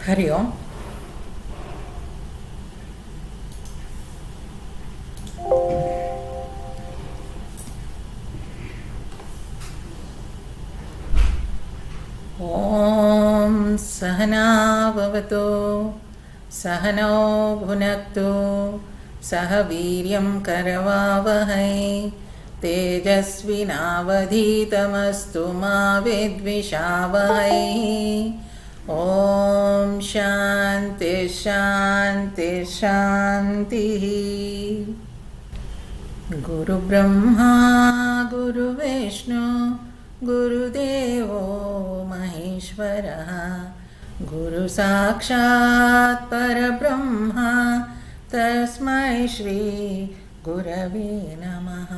ಹರಿ ಓಂ. ಓಂ ಸಹನಾ ಭವತು ಸಹನೋ ಭುನಕ್ತು ಸಹ ವೀರ್ಯಂ ಕರವಾವಹೈ ತೇಜಸ್ವಿನಾವಧೀತಮಸ್ತು ಮಾ ವಿದ್ವಿಷಾವಹೈ. ಓಂ ಶಾಂತಿ ಶಾಂತಿ ಶಾಂತಿ. ಗುರು ಬ್ರಹ್ಮ ಗುರು ವಿಷ್ಣು ಗುರುದೇವೋ ಮಹೇಶ್ವರ ಗುರು ಸಾಕ್ಷಾತ್ ಪರಬ್ರಹ್ಮ ತಸ್ಮೈ ಶ್ರೀ ಗುರವೇ ನಮಃ.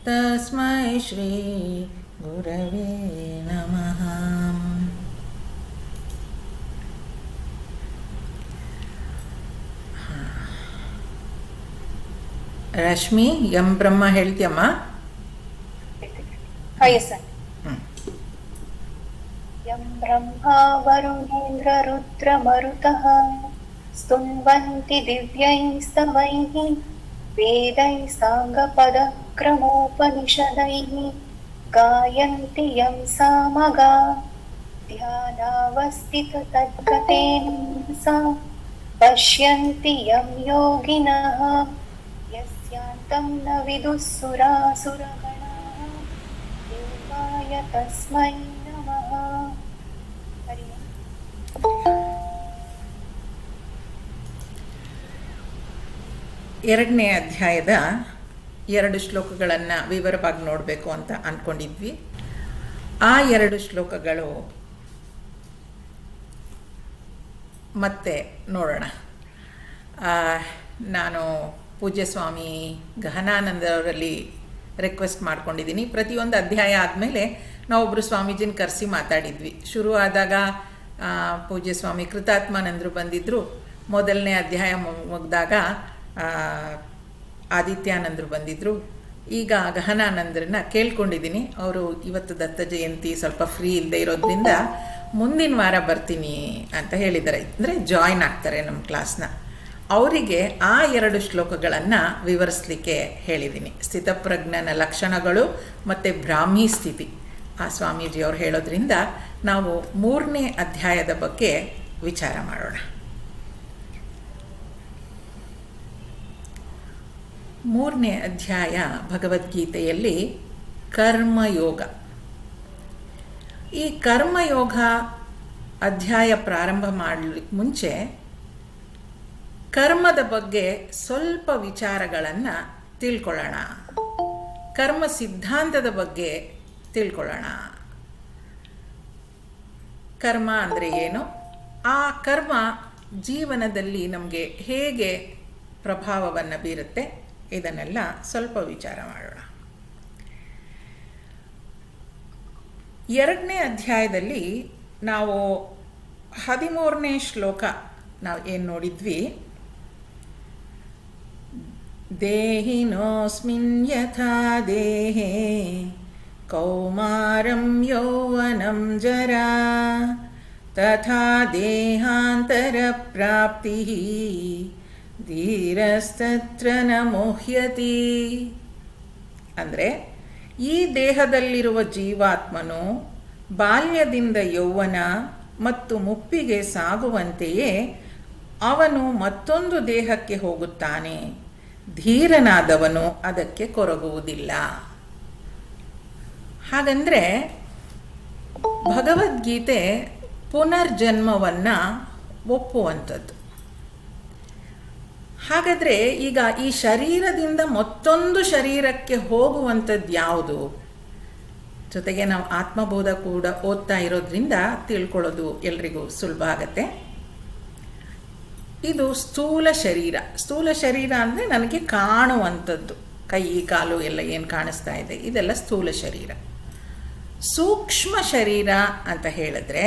ತಸ್ಮೈ ಶ್ರೀ ಗುರವೇ ನಮಃ. ರಶ್ಮಿ ಯಂ ಬ್ರಹ್ಮ ಹೇಳ್ತೀಯಮ್ಮ? ಯಂ ಬ್ರಹ್ಮ ವರುಣೇಂದ್ರ ರುದ್ರ ಮರುತಃ ಸ್ತುನ್ವಂತಿ ದಿವ್ಯೈಸ್ತವೈಃ ವೇದೈಃ ಸಾಂಗಪದಕ್ರಮೋಪನಿಷದೈಃ ಗಾಯಂತಿ ಯಂ ಸಾಮಗಾ ಧ್ಯಾನಾವಸ್ಥಿತತದ್ಗತೇನ ಸಾ ಪಶ್ಯಂತಿ ಯಂ ಯೋಗಿನಃ ಯಸ್ಯಾಂತಂ ನ ವಿದುಃ ಸುರಾಸುರಗಣಾಃ ದೇವಾಯ ತಸ್ಮೈ ನಮಃ. ಹರಿ ಓಂ. ಎರಡನೇ ಅಧ್ಯಾಯದ 2 ಶ್ಲೋಕಗಳನ್ನು ವಿವರವಾಗಿ ನೋಡಬೇಕು ಅಂತ ಅಂದ್ಕೊಂಡಿದ್ವಿ. ಆ 2 ಶ್ಲೋಕಗಳು ಮತ್ತೆ ನೋಡೋಣ. ನಾನು ಪೂಜ್ಯ ಸ್ವಾಮಿ ಗಹನಾನಂದವರಲ್ಲಿ ರಿಕ್ವೆಸ್ಟ್ ಮಾಡ್ಕೊಂಡಿದ್ದೀನಿ. ಪ್ರತಿಯೊಂದು ಅಧ್ಯಾಯ ಆದಮೇಲೆ ನಾವೊಬ್ಬರು ಸ್ವಾಮೀಜಿನ ಕರೆಸಿ ಮಾತಾಡಿದ್ವಿ. ಶುರು ಆದಾಗ ಪೂಜ್ಯ ಸ್ವಾಮಿ ಕೃತಾತ್ಮಾನಂದರು ಬಂದಿದ್ದರು. ಮೊದಲನೇ ಅಧ್ಯಾಯ ಮುಗಿದಾಗ ಆದಿತ್ಯಾನಂದರು ಬಂದಿದ್ದರು. ಈಗ ಗಹನಾನಂದರನ್ನ ಕೇಳ್ಕೊಂಡಿದ್ದೀನಿ. ಅವರು ಇವತ್ತು ದತ್ತ ಜಯಂತಿ, ಸ್ವಲ್ಪ ಫ್ರೀ ಇಲ್ಲದೆ ಇರೋದ್ರಿಂದ ಮುಂದಿನ ವಾರ ಬರ್ತೀನಿ ಅಂತ ಹೇಳಿದ್ದಾರೆ. ಅಂದರೆ ಜಾಯ್ನ್ ಆಗ್ತಾರೆ ನಮ್ಮ ಕ್ಲಾಸ್ನ. ಅವರಿಗೆ ಆ 2 ಶ್ಲೋಕಗಳನ್ನು ವಿವರಿಸಲಿಕ್ಕೆ ಹೇಳಿದ್ದೀನಿ. ಸ್ಥಿತಪ್ರಜ್ಞನ ಲಕ್ಷಣಗಳು ಮತ್ತು ಬ್ರಾಹ್ಮಿ ಸ್ಥಿತಿ ಆ ಸ್ವಾಮೀಜಿಯವರು ಹೇಳೋದ್ರಿಂದ ನಾವು 3ನೇ ಅಧ್ಯಾಯದ ಬಗ್ಗೆ ವಿಚಾರ ಮಾಡೋಣ. 3ನೇ ಅಧ್ಯಾಯ ಭಗವದ್ಗೀತೆಯಲ್ಲಿ ಕರ್ಮಯೋಗ. ಈ ಕರ್ಮಯೋಗ ಅಧ್ಯಾಯ ಪ್ರಾರಂಭ ಮಾಡಲಿಕ್ಕೆ ಮುಂಚೆ ಕರ್ಮದ ಬಗ್ಗೆ ಸ್ವಲ್ಪ ವಿಚಾರಗಳನ್ನು ತಿಳ್ಕೊಳ್ಳೋಣ. ಕರ್ಮ ಸಿದ್ಧಾಂತದ ಬಗ್ಗೆ ತಿಳ್ಕೊಳ್ಳೋಣ. ಕರ್ಮ ಅಂದರೆ ಏನು, ಆ ಕರ್ಮ ಜೀವನದಲ್ಲಿ ನಮಗೆ ಹೇಗೆ ಪ್ರಭಾವವನ್ನು ಬೀರುತ್ತೆ, ಇದನ್ನೆಲ್ಲ ಸ್ವಲ್ಪ ವಿಚಾರ ಮಾಡೋಣ. 2ನೇ ಅಧ್ಯಾಯದಲ್ಲಿ ನಾವು 13ನೇ ಶ್ಲೋಕ ನಾವು ಏನು ನೋಡಿದ್ವಿ, ದೇಹಿನೋಸ್ಮಿನ್ ಯಥಾ ದೇಹೇ ಕೌಮಾರಂ ಯೌವನಂ ಜರಾ ತಥಾ ದೇಹಾಂತರ ಪ್ರಾಪ್ತಿ ಧೀರಸ್ತತ್ರ ನ ಮುಹ್ಯತಿ. ಅಂದರೆ ಈ ದೇಹದಲ್ಲಿರುವ ಜೀವಾತ್ಮನು ಬಾಲ್ಯದಿಂದ ಯೌವನ ಮತ್ತು ಮುಪ್ಪಿಗೆ ಸಾಗುವಂತೆಯೇ ಅವನು ಮತ್ತೊಂದು ದೇಹಕ್ಕೆ ಹೋಗುತ್ತಾನೆ. ಧೀರನಾದವನು ಅದಕ್ಕೆ ಕೊರಗುವುದಿಲ್ಲ. ಹಾಗಂದರೆ ಭಗವದ್ಗೀತೆ ಪುನರ್ಜನ್ಮವನ್ನು ಒಪ್ಪುವಂಥದ್ದು. ಹಾಗಾದರೆ ಈಗ ಈ ಶರೀರದಿಂದ ಮತ್ತೊಂದು ಶರೀರಕ್ಕೆ ಹೋಗುವಂಥದ್ದು ಯಾವುದು? ಜೊತೆಗೆ ನಾವು ಆತ್ಮಬೋಧ ಕೂಡ ಓದ್ತಾ ಇರೋದ್ರಿಂದ ತಿಳ್ಕೊಳ್ಳೋದು ಎಲ್ರಿಗೂ ಸುಲಭ ಆಗತ್ತೆ. ಇದು ಸ್ಥೂಲ ಶರೀರ. ಸ್ಥೂಲ ಶರೀರ ಅಂದರೆ ನನಗೆ ಕಾಣುವಂಥದ್ದು, ಕೈ ಕಾಲು ಎಲ್ಲ ಏನು ಕಾಣಿಸ್ತಾ ಇದೆ, ಇದೆಲ್ಲ ಸ್ಥೂಲ ಶರೀರ. ಸೂಕ್ಷ್ಮ ಶರೀರ ಅಂತ ಹೇಳಿದ್ರೆ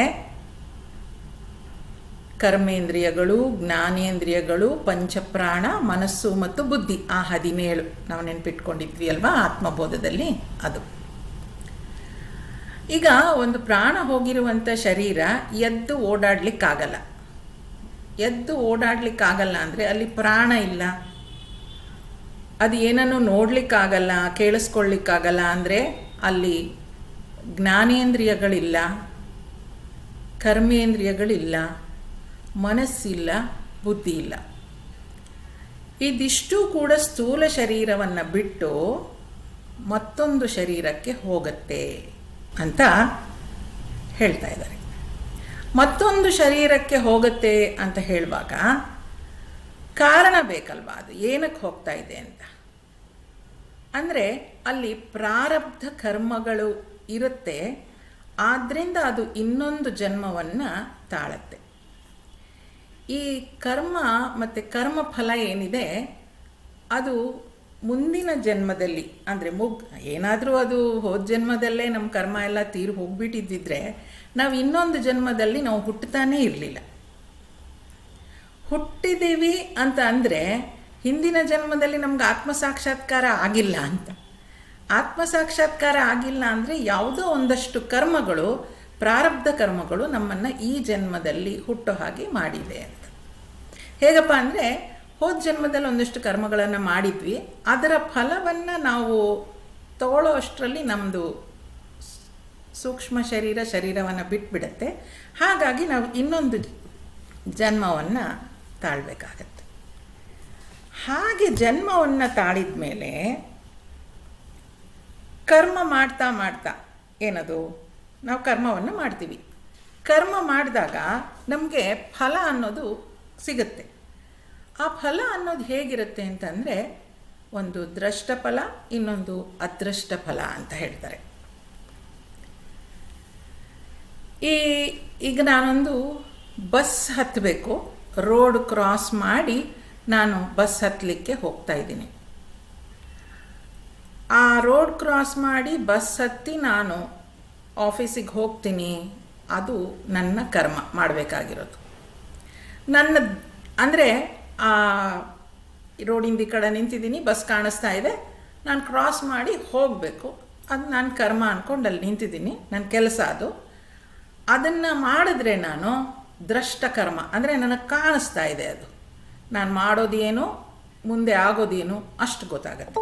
ಕರ್ಮೇಂದ್ರಿಯಗಳು, ಜ್ಞಾನೇಂದ್ರಿಯಗಳು, ಪಂಚಪ್ರಾಣ, ಮನಸ್ಸು ಮತ್ತು ಬುದ್ಧಿ, ಆ 17 ನಾವು ನೆನ್ಪಿಟ್ಕೊಂಡಿದ್ವಿ ಅಲ್ವಾ ಆತ್ಮಬೋಧದಲ್ಲಿ. ಅದು ಈಗ ಒಂದು ಪ್ರಾಣ ಹೋಗಿರುವಂಥ ಶರೀರ ಎದ್ದು ಓಡಾಡಲಿಕ್ಕಾಗಲ್ಲ. ಎದ್ದು ಓಡಾಡಲಿಕ್ಕಾಗಲ್ಲ ಅಂದರೆ ಅಲ್ಲಿ ಪ್ರಾಣ ಇಲ್ಲ, ಅದು ಏನನ್ನು ನೋಡಲಿಕ್ಕಾಗಲ್ಲ, ಕೇಳಿಸ್ಕೊಳ್ಳಿಕ್ಕಾಗಲ್ಲ ಅಂದರೆ ಅಲ್ಲಿ ಜ್ಞಾನೇಂದ್ರಿಯಗಳಿಲ್ಲ, ಕರ್ಮೇಂದ್ರಿಯಗಳಿಲ್ಲ, ಮನಸ್ಸಿಲ್ಲ, ಬುದ್ಧಿ ಇಲ್ಲ. ಇದಿಷ್ಟು ಕೂಡ ಸ್ಥೂಲ ಶರೀರವನ್ನು ಬಿಟ್ಟು ಮತ್ತೊಂದು ಶರೀರಕ್ಕೆ ಹೋಗುತ್ತೆ ಅಂತ ಹೇಳ್ತಾ ಇದ್ದಾರೆ. ಮತ್ತೊಂದು ಶರೀರಕ್ಕೆ ಹೋಗುತ್ತೆ ಅಂತ ಹೇಳುವಾಗ ಕಾರಣ ಬೇಕಲ್ವಾ, ಅದು ಏನಕ್ಕೆ ಹೋಗ್ತಾ ಇದೆ ಅಂತ. ಅಂದರೆ ಅಲ್ಲಿ ಪ್ರಾರಬ್ಧ ಕರ್ಮಗಳು ಇರುತ್ತೆ, ಆದ್ದರಿಂದ ಅದು ಇನ್ನೊಂದು ಜನ್ಮವನ್ನು ತಾಳತ್ತೆ. ಈ ಕರ್ಮ ಮತ್ತು ಕರ್ಮಫಲ ಏನಿದೆ ಅದು ಮುಂದಿನ ಜನ್ಮದಲ್ಲಿ ಅಂದರೆ ಏನಾದರೂ ಅದು ಹೋದ ಜನ್ಮದಲ್ಲೇ ನಮ್ಮ ಕರ್ಮ ಎಲ್ಲ ತೀರಿ ಹೋಗ್ಬಿಟ್ಟಿದ್ದಿದ್ರೆ ನಾವು ಇನ್ನೊಂದು ಜನ್ಮದಲ್ಲಿ ನಾವು ಹುಟ್ಟುತ್ತಾನೇ ಇರಲಿಲ್ಲ. ಹುಟ್ಟಿದ್ದೀವಿ ಅಂತ ಅಂದರೆ ಹಿಂದಿನ ಜನ್ಮದಲ್ಲಿ ನಮ್ಗೆ ಆತ್ಮಸಾಕ್ಷಾತ್ಕಾರ ಆಗಿಲ್ಲ ಅಂತ. ಆತ್ಮಸಾಕ್ಷಾತ್ಕಾರ ಆಗಿಲ್ಲ ಅಂದರೆ ಯಾವುದೋ ಒಂದಷ್ಟು ಕರ್ಮಗಳು, ಪ್ರಾರಬ್ಧ ಕರ್ಮಗಳು ನಮ್ಮನ್ನು ಈ ಜನ್ಮದಲ್ಲಿ ಹುಟ್ಟೋ ಹಾಗೆ ಮಾಡಿದೆ ಅಂತ. ಹೇಗಪ್ಪ ಅಂದರೆ ಹೋದ ಜನ್ಮದಲ್ಲಿ ಒಂದಷ್ಟು ಕರ್ಮಗಳನ್ನು ಮಾಡಿದ್ವಿ, ಅದರ ಫಲವನ್ನು ನಾವು ತಗೊಳ್ಳೋ ಅಷ್ಟರಲ್ಲಿ ನಮ್ಮದು ಸೂಕ್ಷ್ಮ ಶರೀರವನ್ನು ಬಿಟ್ಬಿಡುತ್ತೆ. ಹಾಗಾಗಿ ನಾವು ಇನ್ನೊಂದು ಜನ್ಮವನ್ನು ತಾಳಬೇಕಾಗತ್ತೆ. ಹಾಗೆ ಜನ್ಮವನ್ನು ತಾಳಿದ ಮೇಲೆ ಕರ್ಮ ಮಾಡ್ತಾ ಮಾಡ್ತಾ ಏನದು ನಾವು ಕರ್ಮವನ್ನು ಮಾಡ್ತೀವಿ. ಕರ್ಮ ಮಾಡಿದಾಗ ನಮಗೆ ಫಲ ಅನ್ನೋದು ಸಿಗುತ್ತೆ. ಆ ಫಲ ಅನ್ನೋದು ಹೇಗಿರುತ್ತೆ ಅಂತಂದರೆ ಒಂದು ದೃಷ್ಟ ಫಲ, ಇನ್ನೊಂದು ಅದೃಷ್ಟ ಫಲ ಅಂತ ಹೇಳ್ತಾರೆ. ಈಗ ನಾನೊಂದು ಬಸ್ ಹತ್ತಬೇಕು, ರೋಡ್ ಕ್ರಾಸ್ ಮಾಡಿ ನಾನು ಬಸ್ ಹತ್ತಲಿಕ್ಕೆ ಹೋಗ್ತಾ ಇದ್ದೀನಿ. ಆ ರೋಡ್ ಕ್ರಾಸ್ ಮಾಡಿ ಬಸ್ ಹತ್ತಿ ನಾನು ಆಫೀಸಿಗೆ ಹೋಗ್ತೀನಿ, ಅದು ನನ್ನ ಕರ್ಮ ಮಾಡಬೇಕಾಗಿರೋದು. ನನ್ನ ಅಂದರೆ ಆ ರೋಡಿಂದ ಈ ಕಡೆ ನಿಂತಿದ್ದೀನಿ, ಬಸ್ ಕಾಣಿಸ್ತಾ ಇದೆ, ನಾನು ಕ್ರಾಸ್ ಮಾಡಿ ಹೋಗಬೇಕು, ಅದು ನಾನು ಕರ್ಮ ಅಂದ್ಕೊಂಡು ಅಲ್ಲಿ ನಿಂತಿದ್ದೀನಿ, ನನ್ನ ಕೆಲಸ ಅದು. ಅದನ್ನು ಮಾಡಿದ್ರೆ ನಾನು ದೃಷ್ಟ ಕರ್ಮ ಅಂದರೆ ನನಗೆ ಕಾಣಿಸ್ತಾ ಇದೆ, ಅದು ನಾನು ಮಾಡೋದೇನು ಮುಂದೆ ಆಗೋದೇನು ಅಷ್ಟು ಗೊತ್ತಾಗತ್ತೆ.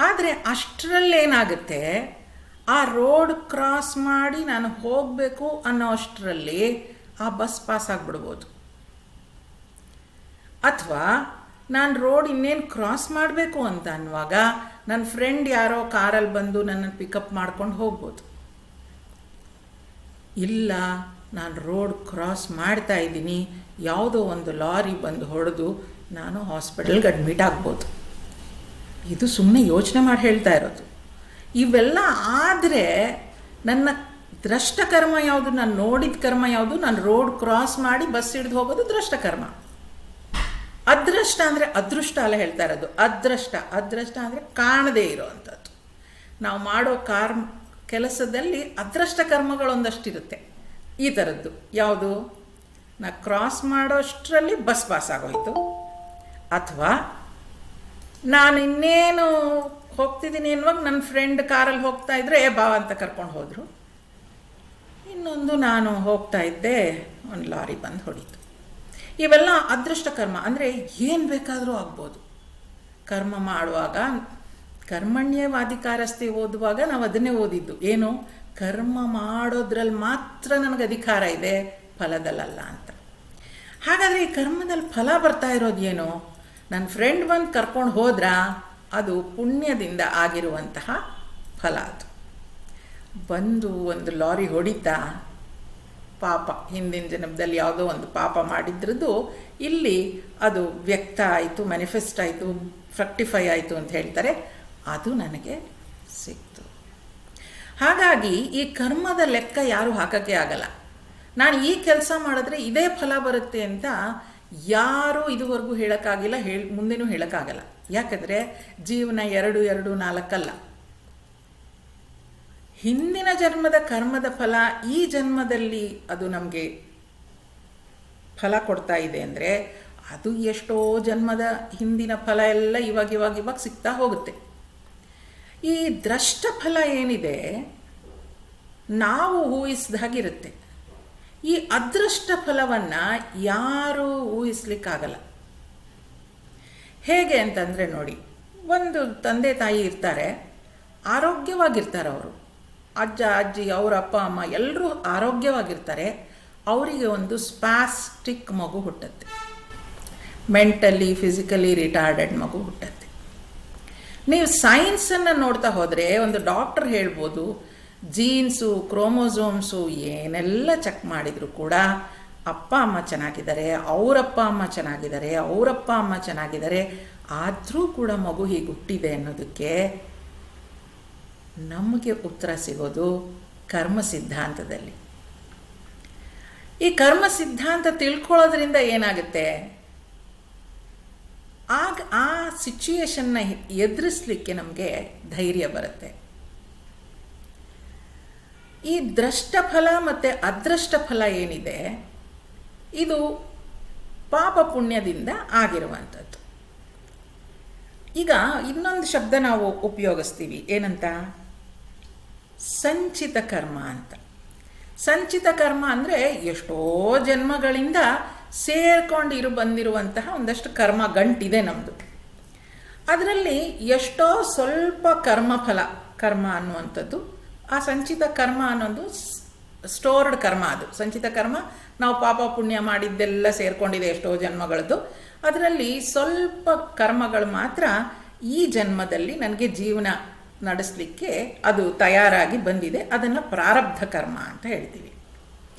ಆದರೆ ಅಷ್ಟರಲ್ಲೇನಾಗುತ್ತೆ, ಆ ರೋಡ್ ಕ್ರಾಸ್ ಮಾಡಿ ನಾನು ಹೋಗಬೇಕು ಅನ್ನೋ ಅಷ್ಟರಲ್ಲಿ ಆ ಬಸ್ ಪಾಸ್ ಆಗಿಬಿಡ್ಬೋದು. ಅಥವಾ ನಾನು ರೋಡ್ ಇನ್ನೇನು ಕ್ರಾಸ್ ಮಾಡಬೇಕು ಅಂತ ಅನ್ನುವಾಗ ನನ್ನ ಫ್ರೆಂಡ್ ಯಾರೋ ಕಾರಲ್ಲಿ ಬಂದು ನನ್ನನ್ನು ಪಿಕಪ್ ಮಾಡ್ಕೊಂಡು ಹೋಗ್ಬೋದು. ಇಲ್ಲ, ನಾನು ರೋಡ್ ಕ್ರಾಸ್ ಮಾಡ್ತಾ ಇದ್ದೀನಿ, ಯಾವುದೋ ಒಂದು ಲಾರಿ ಬಂದು ಹೊಡೆದು ನಾನು ಹಾಸ್ಪಿಟಲ್ಗೆ ಅಡ್ಮಿಟ್ ಆಗ್ಬೋದು. ಇದು ಸುಮ್ಮನೆ ಯೋಚನೆ ಮಾಡಿ ಹೇಳ್ತಾ ಇರೋದು. ಇವೆಲ್ಲ ಆದರೆ ನನ್ನ ದೃಷ್ಟ ಕರ್ಮ ಯಾವುದು, ನಾನು ನೋಡಿದ ಕರ್ಮ ಯಾವುದು, ನಾನು ರೋಡ್ ಕ್ರಾಸ್ ಮಾಡಿ ಬಸ್ ಹಿಡಿದು ಹೋಗೋದು ದೃಷ್ಟ ಕರ್ಮ. ಅದೃಷ್ಟ ಅಂದರೆ ಅದೃಷ್ಟ ಅಲ್ಲ ಹೇಳ್ತಾ ಇರೋದು, ಅದೃಷ್ಟ ಅಂದರೆ ಕಾಣದೇ ಇರೋವಂಥದ್ದು. ನಾವು ಮಾಡೋ ಕೆಲಸದಲ್ಲಿ ಅದೃಷ್ಟ ಕರ್ಮಗಳೊಂದಷ್ಟಿರುತ್ತೆ. ಈ ಥರದ್ದು ಯಾವುದು, ನಾ ಕ್ರಾಸ್ ಮಾಡೋ ಅಷ್ಟರಲ್ಲಿ ಬಸ್ ಪಾಸ್ ಆಗೋಯ್ತು, ಅಥವಾ ನಾನು ಇನ್ನೇನು ಹೋಗ್ತಿದ್ದೀನಿ ಅನ್ನುವಾಗ ನನ್ನ ಫ್ರೆಂಡ್ ಕಾರಲ್ಲಿ ಹೋಗ್ತಾ ಇದ್ದರೆ ಬಾ ಅಂತ ಕರ್ಕೊಂಡು ಹೋದರು. ಇನ್ನೊಂದು ನಾನು ಹೋಗ್ತಾ ಇದ್ದೆ, ಒಂದು ಲಾರಿ ಬಂದು ಹೊಡೀತು. ಇವೆಲ್ಲ ಅದೃಷ್ಟ ಕರ್ಮ. ಅಂದರೆ ಏನು ಬೇಕಾದರೂ ಆಗ್ಬೋದು. ಕರ್ಮ ಮಾಡುವಾಗ ಕರ್ಮಣ್ಯವಾಧಿಕಾರಸ್ಥೆ ಓದುವಾಗ ನಾವು ಅದನ್ನೇ ಓದಿದ್ದು, ಏನು ಕರ್ಮ ಮಾಡೋದ್ರಲ್ಲಿ ಮಾತ್ರ ನನಗೆ ಅಧಿಕಾರ ಇದೆ, ಫಲದಲ್ಲಲ್ಲ ಅಂತ. ಹಾಗಾದರೆ ಈ ಕರ್ಮದಲ್ಲಿ ಫಲ ಬರ್ತಾ ಇರೋದು ಏನು? ನನ್ನ ಫ್ರೆಂಡ್ ಬಂದು ಕರ್ಕೊಂಡು ಹೋದ್ರ ಅದು ಪುಣ್ಯದಿಂದ ಆಗಿರುವಂತಹ ಫಲ. ಅದು ಬಂದು ಒಂದು ಲಾರಿ ಹೊಡಿತಾ ಪಾಪ, ಹಿಂದಿನ ಜನ್ಮದಲ್ಲಿ ಯಾವುದೋ ಒಂದು ಪಾಪ ಮಾಡಿದ್ರದ್ದು ಇಲ್ಲಿ ಅದು ವ್ಯಕ್ತ ಆಯಿತು, ಮ್ಯಾನಿಫೆಸ್ಟ್ ಆಯಿತು, ಫ್ರಕ್ಟಿಫೈ ಆಯಿತು ಅಂತ ಹೇಳ್ತಾರೆ, ಅದು ನನಗೆ ಸಿಕ್ತು. ಹಾಗಾಗಿ ಈ ಕರ್ಮದ ಲೆಕ್ಕ ಯಾರೂ ಹಾಕೋಕ್ಕೆ ಆಗಲ್ಲ. ನಾನು ಈ ಕೆಲಸ ಮಾಡಿದ್ರೆ ಇದೇ ಫಲ ಬರುತ್ತೆ ಅಂತ ಯಾರೂ ಇದುವರೆಗೂ ಹೇಳೋಕ್ಕಾಗಿಲ್ಲ, ಮುಂದೆನೂ ಹೇಳೋಕ್ಕಾಗಲ್ಲ. ಯಾಕಂದರೆ ಜೀವನ 2, 2, 4 ಅಲ್ಲ. ಹಿಂದಿನ ಜನ್ಮದ ಕರ್ಮದ ಫಲ ಈ ಜನ್ಮದಲ್ಲಿ ಅದು ನಮಗೆ ಫಲ ಕೊಡ್ತಾ ಇದೆ ಅಂದರೆ ಅದು ಎಷ್ಟೋ ಜನ್ಮದ ಹಿಂದಿನ ಫಲ ಎಲ್ಲ ಇವಾಗ ಸಿಗ್ತಾ ಹೋಗುತ್ತೆ. ಈ ದೃಷ್ಟ ಫಲ ಏನಿದೆ ನಾವು ಊಹಿಸಿದಾಗಿರುತ್ತೆ. ಈ ಅದೃಷ್ಟ ಫಲವನ್ನು ಯಾರೂ ಊಹಿಸ್ಲಿಕ್ಕಾಗಲ್ಲ. ಹೇಗೆ ಅಂತಂದರೆ ನೋಡಿ, ಒಂದು ತಂದೆ ತಾಯಿ ಇರ್ತಾರೆ, ಆರೋಗ್ಯವಾಗಿರ್ತಾರೆ ಅವರು, ಅಜ್ಜ ಅಜ್ಜಿ ಅವರ ಅಪ್ಪ ಅಮ್ಮ ಎಲ್ಲರೂ ಆರೋಗ್ಯವಾಗಿರ್ತಾರೆ. ಅವರಿಗೆ ಒಂದು ಸ್ಪಾಸ್ಟಿಕ್ ಮಗು ಹುಟ್ಟುತ್ತೆ, ಮೆಂಟಲಿ ಫಿಸಿಕಲಿ ರಿಟಾರ್ಡೆಡ್ ಮಗು ಹುಟ್ಟುತ್ತೆ. ನೀವು ಸೈನ್ಸನ್ನು ನೋಡ್ತಾ ಹೋದರೆ ಒಂದು ಡಾಕ್ಟರ್ ಹೇಳ್ಬೋದು, ಜೀನ್ಸು ಕ್ರೋಮೋಸೋಮ್ಸು ಏನೆಲ್ಲ ಚೆಕ್ ಮಾಡಿದರೂ ಕೂಡ ಅಪ್ಪ ಅಮ್ಮ ಚೆನ್ನಾಗಿದ್ದಾರೆ, ಅವರಪ್ಪ ಅಮ್ಮ ಚೆನ್ನಾಗಿದ್ದಾರೆ, ಅವರಪ್ಪ ಅಮ್ಮ ಚೆನ್ನಾಗಿದ್ದಾರೆ, ಆದರೂ ಕೂಡ ಮಗು ಹೀಗೆ ಹುಟ್ಟಿದೆ ಅನ್ನೋದಕ್ಕೆ ನಮಗೆ ಉತ್ತರ ಸಿಗೋದು ಕರ್ಮ ಸಿದ್ಧಾಂತದಲ್ಲಿ. ಈ ಕರ್ಮ ಸಿದ್ಧಾಂತ ತಿಳ್ಕೊಳ್ಳೋದ್ರಿಂದ ಏನಾಗುತ್ತೆ, ಆಗ ಆ ಸಿಚುಯೇಷನ್ನ ಎದುರಿಸಲಿಕ್ಕೆ ನಮಗೆ ಧೈರ್ಯ ಬರುತ್ತೆ. ಈ ದೃಷ್ಟಫಲ ಮತ್ತು ಅದೃಷ್ಟ ಫಲ ಏನಿದೆ, ಇದು ಪಾಪ ಪುಣ್ಯದಿಂದ ಆಗಿರುವಂಥದ್ದು. ಈಗ ಇನ್ನೊಂದು ಶಬ್ದ ನಾವು ಉಪಯೋಗಿಸ್ತೀವಿ, ಏನಂತ? ಸಂಚಿತ ಕರ್ಮ ಅಂತ. ಸಂಚಿತ ಕರ್ಮ ಅಂದರೆ ಎಷ್ಟೋ ಜನ್ಮಗಳಿಂದ ಸೇರ್ಕೊಂಡು ಬಂದಿರುವಂತಹ ಒಂದಷ್ಟು ಕರ್ಮ ಗಂಟಿದೆ ನಮ್ಮದು. ಅದರಲ್ಲಿ ಎಷ್ಟೋ ಸ್ವಲ್ಪ ಕರ್ಮ ಅನ್ನುವಂಥದ್ದು, ಆ ಸಂಚಿತ ಕರ್ಮ ಅನ್ನೋದು ಸ್ಟೋರ್ಡ್ ಕರ್ಮ. ಅದು ಸಂಚಿತ ಕರ್ಮ, ನಾವು ಪಾಪ ಪುಣ್ಯ ಮಾಡಿದ್ದೆಲ್ಲ ಸೇರಿಕೊಂಡಿದೆ ಎಷ್ಟೋ ಜನ್ಮಗಳದ್ದು. ಅದರಲ್ಲಿ ಸ್ವಲ್ಪ ಕರ್ಮಗಳು ಮಾತ್ರ ಈ ಜನ್ಮದಲ್ಲಿ ನನಗೆ ಜೀವನ ನಡೆಸಲಿಕ್ಕೆ ಅದು ತಯಾರಾಗಿ ಬಂದಿದೆ. ಅದನ್ನು ಪ್ರಾರಬ್ಧ ಕರ್ಮ ಅಂತ ಹೇಳ್ತೀವಿ.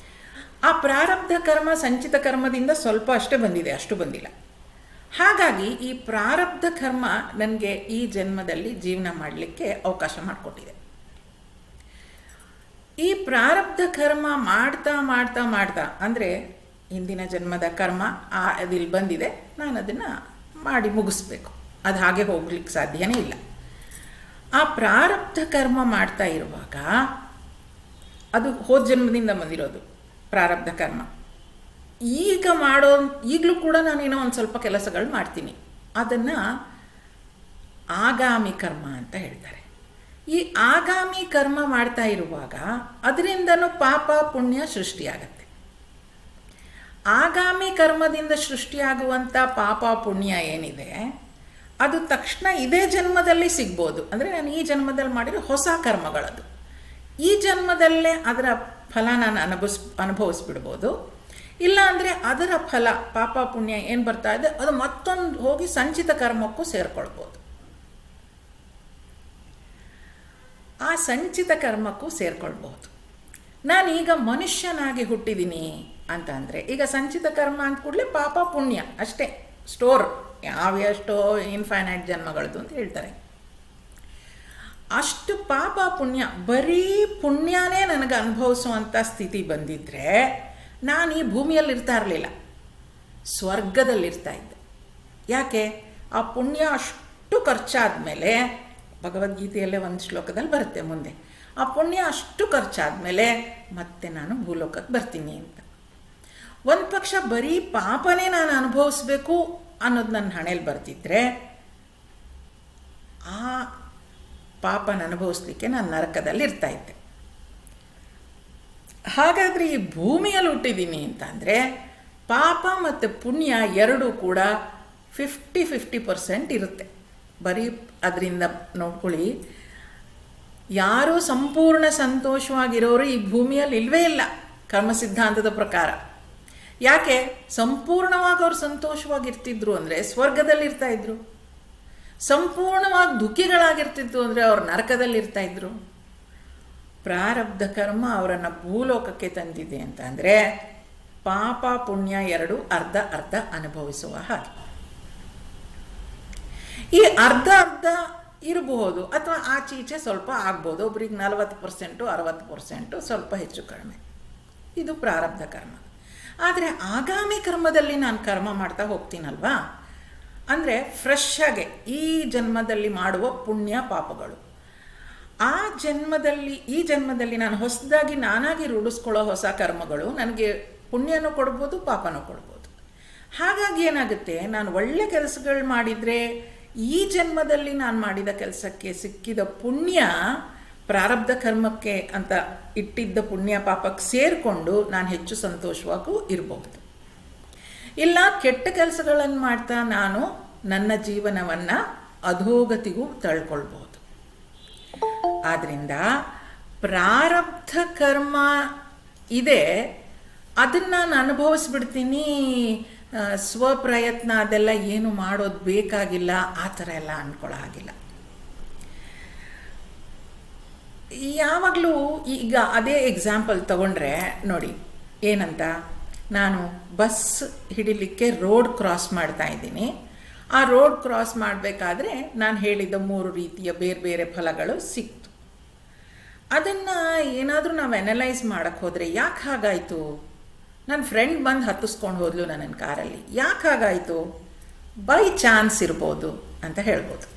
ಆ ಪ್ರಾರಬ್ಧ ಕರ್ಮ ಸಂಚಿತ ಕರ್ಮದಿಂದ ಸ್ವಲ್ಪ ಅಷ್ಟೇ ಬಂದಿದೆ, ಅಷ್ಟು ಬಂದಿಲ್ಲ. ಹಾಗಾಗಿ ಈ ಪ್ರಾರಬ್ಧ ಕರ್ಮ ನನಗೆ ಈ ಜನ್ಮದಲ್ಲಿ ಜೀವನ ಮಾಡಲಿಕ್ಕೆ ಅವಕಾಶ ಮಾಡಿಕೊಟ್ಟಿದೆ. ಈ ಪ್ರಾರಬ್ಧ ಕರ್ಮ ಮಾಡ್ತಾ ಮಾಡ್ತಾ ಮಾಡ್ತಾ ಅಂದರೆ ಹಿಂದಿನ ಜನ್ಮದ ಕರ್ಮ ಅದಿಲ್ಲಿ ಬಂದಿದೆ, ನಾನು ಅದನ್ನು ಮಾಡಿ ಮುಗಿಸ್ಬೇಕು, ಅದು ಹಾಗೆ ಹೋಗ್ಲಿಕ್ಕೆ ಸಾಧ್ಯನೇ ಇಲ್ಲ. ಆ ಪ್ರಾರಬ್ಧ ಕರ್ಮ ಮಾಡ್ತಾ ಇರುವಾಗ ಅದು ಹೋದ ಜನ್ಮದಿಂದ ಬಂದಿರೋದು ಪ್ರಾರಬ್ಧ ಕರ್ಮ. ಈಗಲೂ ಕೂಡ ನಾನೇನೋ ಒಂದು ಸ್ವಲ್ಪ ಕೆಲಸಗಳು ಮಾಡ್ತೀನಿ, ಅದನ್ನು ಆಗಾಮಿ ಕರ್ಮ ಅಂತ ಹೇಳ್ತಾರೆ. ಈ ಆಗಾಮಿ ಕರ್ಮ ಮಾಡ್ತಾ ಇರುವಾಗ ಅದರಿಂದನೂ ಪಾಪ ಪುಣ್ಯ ಸೃಷ್ಟಿಯಾಗತ್ತೆ. ಆಗಾಮಿ ಕರ್ಮದಿಂದ ಸೃಷ್ಟಿಯಾಗುವಂಥ ಪಾಪ ಪುಣ್ಯ ಏನಿದೆ, ಅದು ತಕ್ಷಣ ಇದೇ ಜನ್ಮದಲ್ಲಿ ಸಿಗ್ಬೋದು. ಅಂದರೆ ನಾನು ಈ ಜನ್ಮದಲ್ಲಿ ಮಾಡಿರೋ ಹೊಸ ಕರ್ಮಗಳದು, ಈ ಜನ್ಮದಲ್ಲೇ ಅದರ ಫಲ ನಾನು ಅನುಭವಿಸ್ಬಿಡ್ಬೋದು. ಇಲ್ಲ ಅಂದರೆ ಅದರ ಫಲ ಪಾಪ ಪುಣ್ಯ ಏನು ಬರ್ತಾ ಇದೆ ಅದು ಮತ್ತೊಂದು ಹೋಗಿ ಸಂಚಿತ ಕರ್ಮಕ್ಕೂ ಸೇರ್ಕೊಳ್ಬೋದು. ಆ ಸಂಚಿತ ಕರ್ಮಕ್ಕೂ ಸೇರ್ಕೊಳ್ಬಹುದು. ನಾನೀಗ ಮನುಷ್ಯನಾಗಿ ಹುಟ್ಟಿದ್ದೀನಿ ಅಂತ ಅಂದರೆ, ಈಗ ಸಂಚಿತ ಕರ್ಮ ಅಂದ ಕೂಡಲೇ ಪಾಪ ಪುಣ್ಯ ಅಷ್ಟೇ ಸ್ಟೋರ್, ಯಾವೆಷ್ಟೋ ಇನ್ಫೈನೈಟ್ ಜನ್ಮಗಳದ್ದು ಅಂತ ಹೇಳ್ತಾರೆ. ಅಷ್ಟು ಪಾಪ ಪುಣ್ಯ, ಬರೀ ಪುಣ್ಯನೇ ನನಗೆ ಅನುಭವಿಸುವಂಥ ಸ್ಥಿತಿ ಬಂದಿದ್ದರೆ ನಾನು ಈ ಭೂಮಿಯಲ್ಲಿ ಇರ್ತಾ ಇರಲಿಲ್ಲ, ಸ್ವರ್ಗದಲ್ಲಿರ್ತಾ ಇದ್ದೆ. ಯಾಕೆ? ಆ ಪುಣ್ಯ ಅಷ್ಟು ಖರ್ಚಾದ ಮೇಲೆ, ಭಗವದ್ಗೀತೆಯಲ್ಲೇ ಒಂದು ಶ್ಲೋಕದಲ್ಲಿ ಬರುತ್ತೆ ಮುಂದೆ, ಆ ಪುಣ್ಯ ಅಷ್ಟು ಖರ್ಚಾದ ಮೇಲೆ ಮತ್ತೆ ನಾನು ಭೂಲೋಕಕ್ಕೆ ಬರ್ತೀನಿ ಅಂತ. ಒಂದು ಪಕ್ಷ ಬರೀ ಪಾಪನೇ ನಾನು ಅನುಭವಿಸ್ಬೇಕು ಅನ್ನೋದು ನನ್ನ ಹಣೆಯಲ್ಲಿ ಬರ್ತಿದ್ರೆ, ಆ ಪಾಪನ ಅನುಭವಿಸ್ಲಿಕ್ಕೆ ನಾನು ನರಕದಲ್ಲಿ ಇರ್ತಾ ಇದ್ದೆ. ಹಾಗಾದರೆ ಈ ಭೂಮಿಯಲ್ಲಿ ಹುಟ್ಟಿದ್ದೀನಿ ಅಂತಂದರೆ ಪಾಪ ಮತ್ತು ಪುಣ್ಯ ಎರಡೂ ಕೂಡ 50-50% ಇರುತ್ತೆ. ಬರೀ ಅದರಿಂದ ನೋಡ್ಕೊಳ್ಳಿ, ಯಾರೂ ಸಂಪೂರ್ಣ ಸಂತೋಷವಾಗಿರೋರು ಈ ಭೂಮಿಯಲ್ಲಿ ಇಲ್ಲವೇ ಇಲ್ಲ ಕರ್ಮ ಸಿದ್ಧಾಂತದ ಪ್ರಕಾರ. ಯಾಕೆ? ಸಂಪೂರ್ಣವಾಗಿ ಅವ್ರು ಸಂತೋಷವಾಗಿರ್ತಿದ್ರು ಅಂದರೆ ಸ್ವರ್ಗದಲ್ಲಿರ್ತಾ ಇದ್ರು, ಸಂಪೂರ್ಣವಾಗಿ ದುಃಖಿಗಳಾಗಿರ್ತಿದ್ರು ಅಂದರೆ ಅವ್ರು ನರಕದಲ್ಲಿರ್ತಾ ಇದ್ರು. ಪ್ರಾರಬ್ಧ ಕರ್ಮ ಅವರನ್ನು ಭೂಲೋಕಕ್ಕೆ ತಂದಿದೆ ಅಂತ ಅಂದರೆ ಪಾಪ ಪುಣ್ಯ ಎರಡು ಅರ್ಧ ಅರ್ಧ ಅನುಭವಿಸುವ ಹಾಗೆ. ಈ ಅರ್ಧ ಅರ್ಧ ಇರಬಹುದು ಅಥವಾ ಆಚೀಚೆ ಸ್ವಲ್ಪ ಆಗ್ಬೋದು. ಒಬ್ರಿಗೆ 40%, 60%, ಸ್ವಲ್ಪ ಹೆಚ್ಚು ಕಡಿಮೆ. ಇದು ಪ್ರಾರಬ್ಧ ಕರ್ಮ. ಆದರೆ ಆಗಾಮಿ ಕರ್ಮದಲ್ಲಿ ನಾನು ಕರ್ಮ ಮಾಡ್ತಾ ಹೋಗ್ತೀನಲ್ವಾ, ಅಂದರೆ ಫ್ರೆಶ್ ಆಗಿ ಈ ಜನ್ಮದಲ್ಲಿ ಮಾಡುವ ಪುಣ್ಯ ಪಾಪಗಳು, ಈ ಜನ್ಮದಲ್ಲಿ ನಾನು ಹೊಸದಾಗಿ ನಾನಾಗಿ ರೂಢಿಸ್ಕೊಳ್ಳೋ ಹೊಸ ಕರ್ಮಗಳು ನನಗೆ ಪುಣ್ಯನೂ ಕೊಡ್ಬೋದು, ಪಾಪನೂ ಕೊಡ್ಬೋದು. ಹಾಗಾಗಿ ಏನಾಗುತ್ತೆ, ನಾನು ಒಳ್ಳೆ ಕೆಲಸಗಳು ಮಾಡಿದರೆ ಈ ಜನ್ಮದಲ್ಲಿ ನಾನು ಮಾಡಿದ ಕೆಲಸಕ್ಕೆ ಸಿಕ್ಕಿದ ಪುಣ್ಯ ಪ್ರಾರಬ್ಧ ಕರ್ಮಕ್ಕೆ ಅಂತ ಇಟ್ಟಿದ್ದ ಪುಣ್ಯ ಪಾಪಕ್ಕೆ ಸೇರಿಕೊಂಡು ನಾನು ಹೆಚ್ಚು ಸಂತೋಷವಾಗೂ ಇರಬಹುದು. ಇಲ್ಲ ಕೆಟ್ಟ ಕೆಲಸಗಳನ್ನು ಮಾಡ್ತಾ ನಾನು ನನ್ನ ಜೀವನವನ್ನು ಅಧೋಗತಿಗೂ ತಳ್ಕೊಳ್ಬೋದು. ಆದ್ದರಿಂದ ಪ್ರಾರಬ್ಧ ಕರ್ಮ ಇದೆ, ಅದನ್ನು ನಾನು ಅನುಭವಿಸ್ಬಿಡ್ತೀನಿ, ಸ್ವಪ್ರಯತ್ನ ಅದೆಲ್ಲ ಏನು ಮಾಡೋದು ಬೇಕಾಗಿಲ್ಲ, ಆ ಥರ ಎಲ್ಲ ಅಂದ್ಕೊಳ್ಳೋ ಹಾಗಿಲ್ಲ. ಯಾವಾಗಲೂ ಈಗ ಅದೇ ಎಕ್ಸಾಂಪಲ್ ತಗೊಂಡ್ರೆ ನೋಡಿ, ಏನಂತ, ನಾನು ಬಸ್ ಹಿಡಿಲಿಕ್ಕೆ ರೋಡ್ ಕ್ರಾಸ್ ಮಾಡ್ತಾ ಇದ್ದೀನಿ. ಆ ರೋಡ್ ಕ್ರಾಸ್ ಮಾಡಬೇಕಾದ್ರೆ ನಾನು ಹೇಳಿದ 3 ರೀತಿಯ ಬೇರೆ ಬೇರೆ ಫಲಗಳು ಸಿಕ್ತು. ಅದನ್ನು ಏನಾದರೂ ನಾವು ಅನಲೈಸ್ ಮಾಡೋಕ್ಕೆ ಹೋದರೆ ಯಾಕೆ ಹಾಗಾಯಿತು? ನನ್ನ ಫ್ರೆಂಡ್ ಬಂದು ಹತ್ತಿಸ್ಕೊಂಡು ಹೋದ್ಲು ನನ್ನ ಕಾರಲ್ಲಿ, ಯಾಕೆ ಹಾಗಾಯಿತು? ಬೈ ಚಾನ್ಸ್ ಇರ್ಬೋದು ಅಂತ ಹೇಳ್ಬೋದು.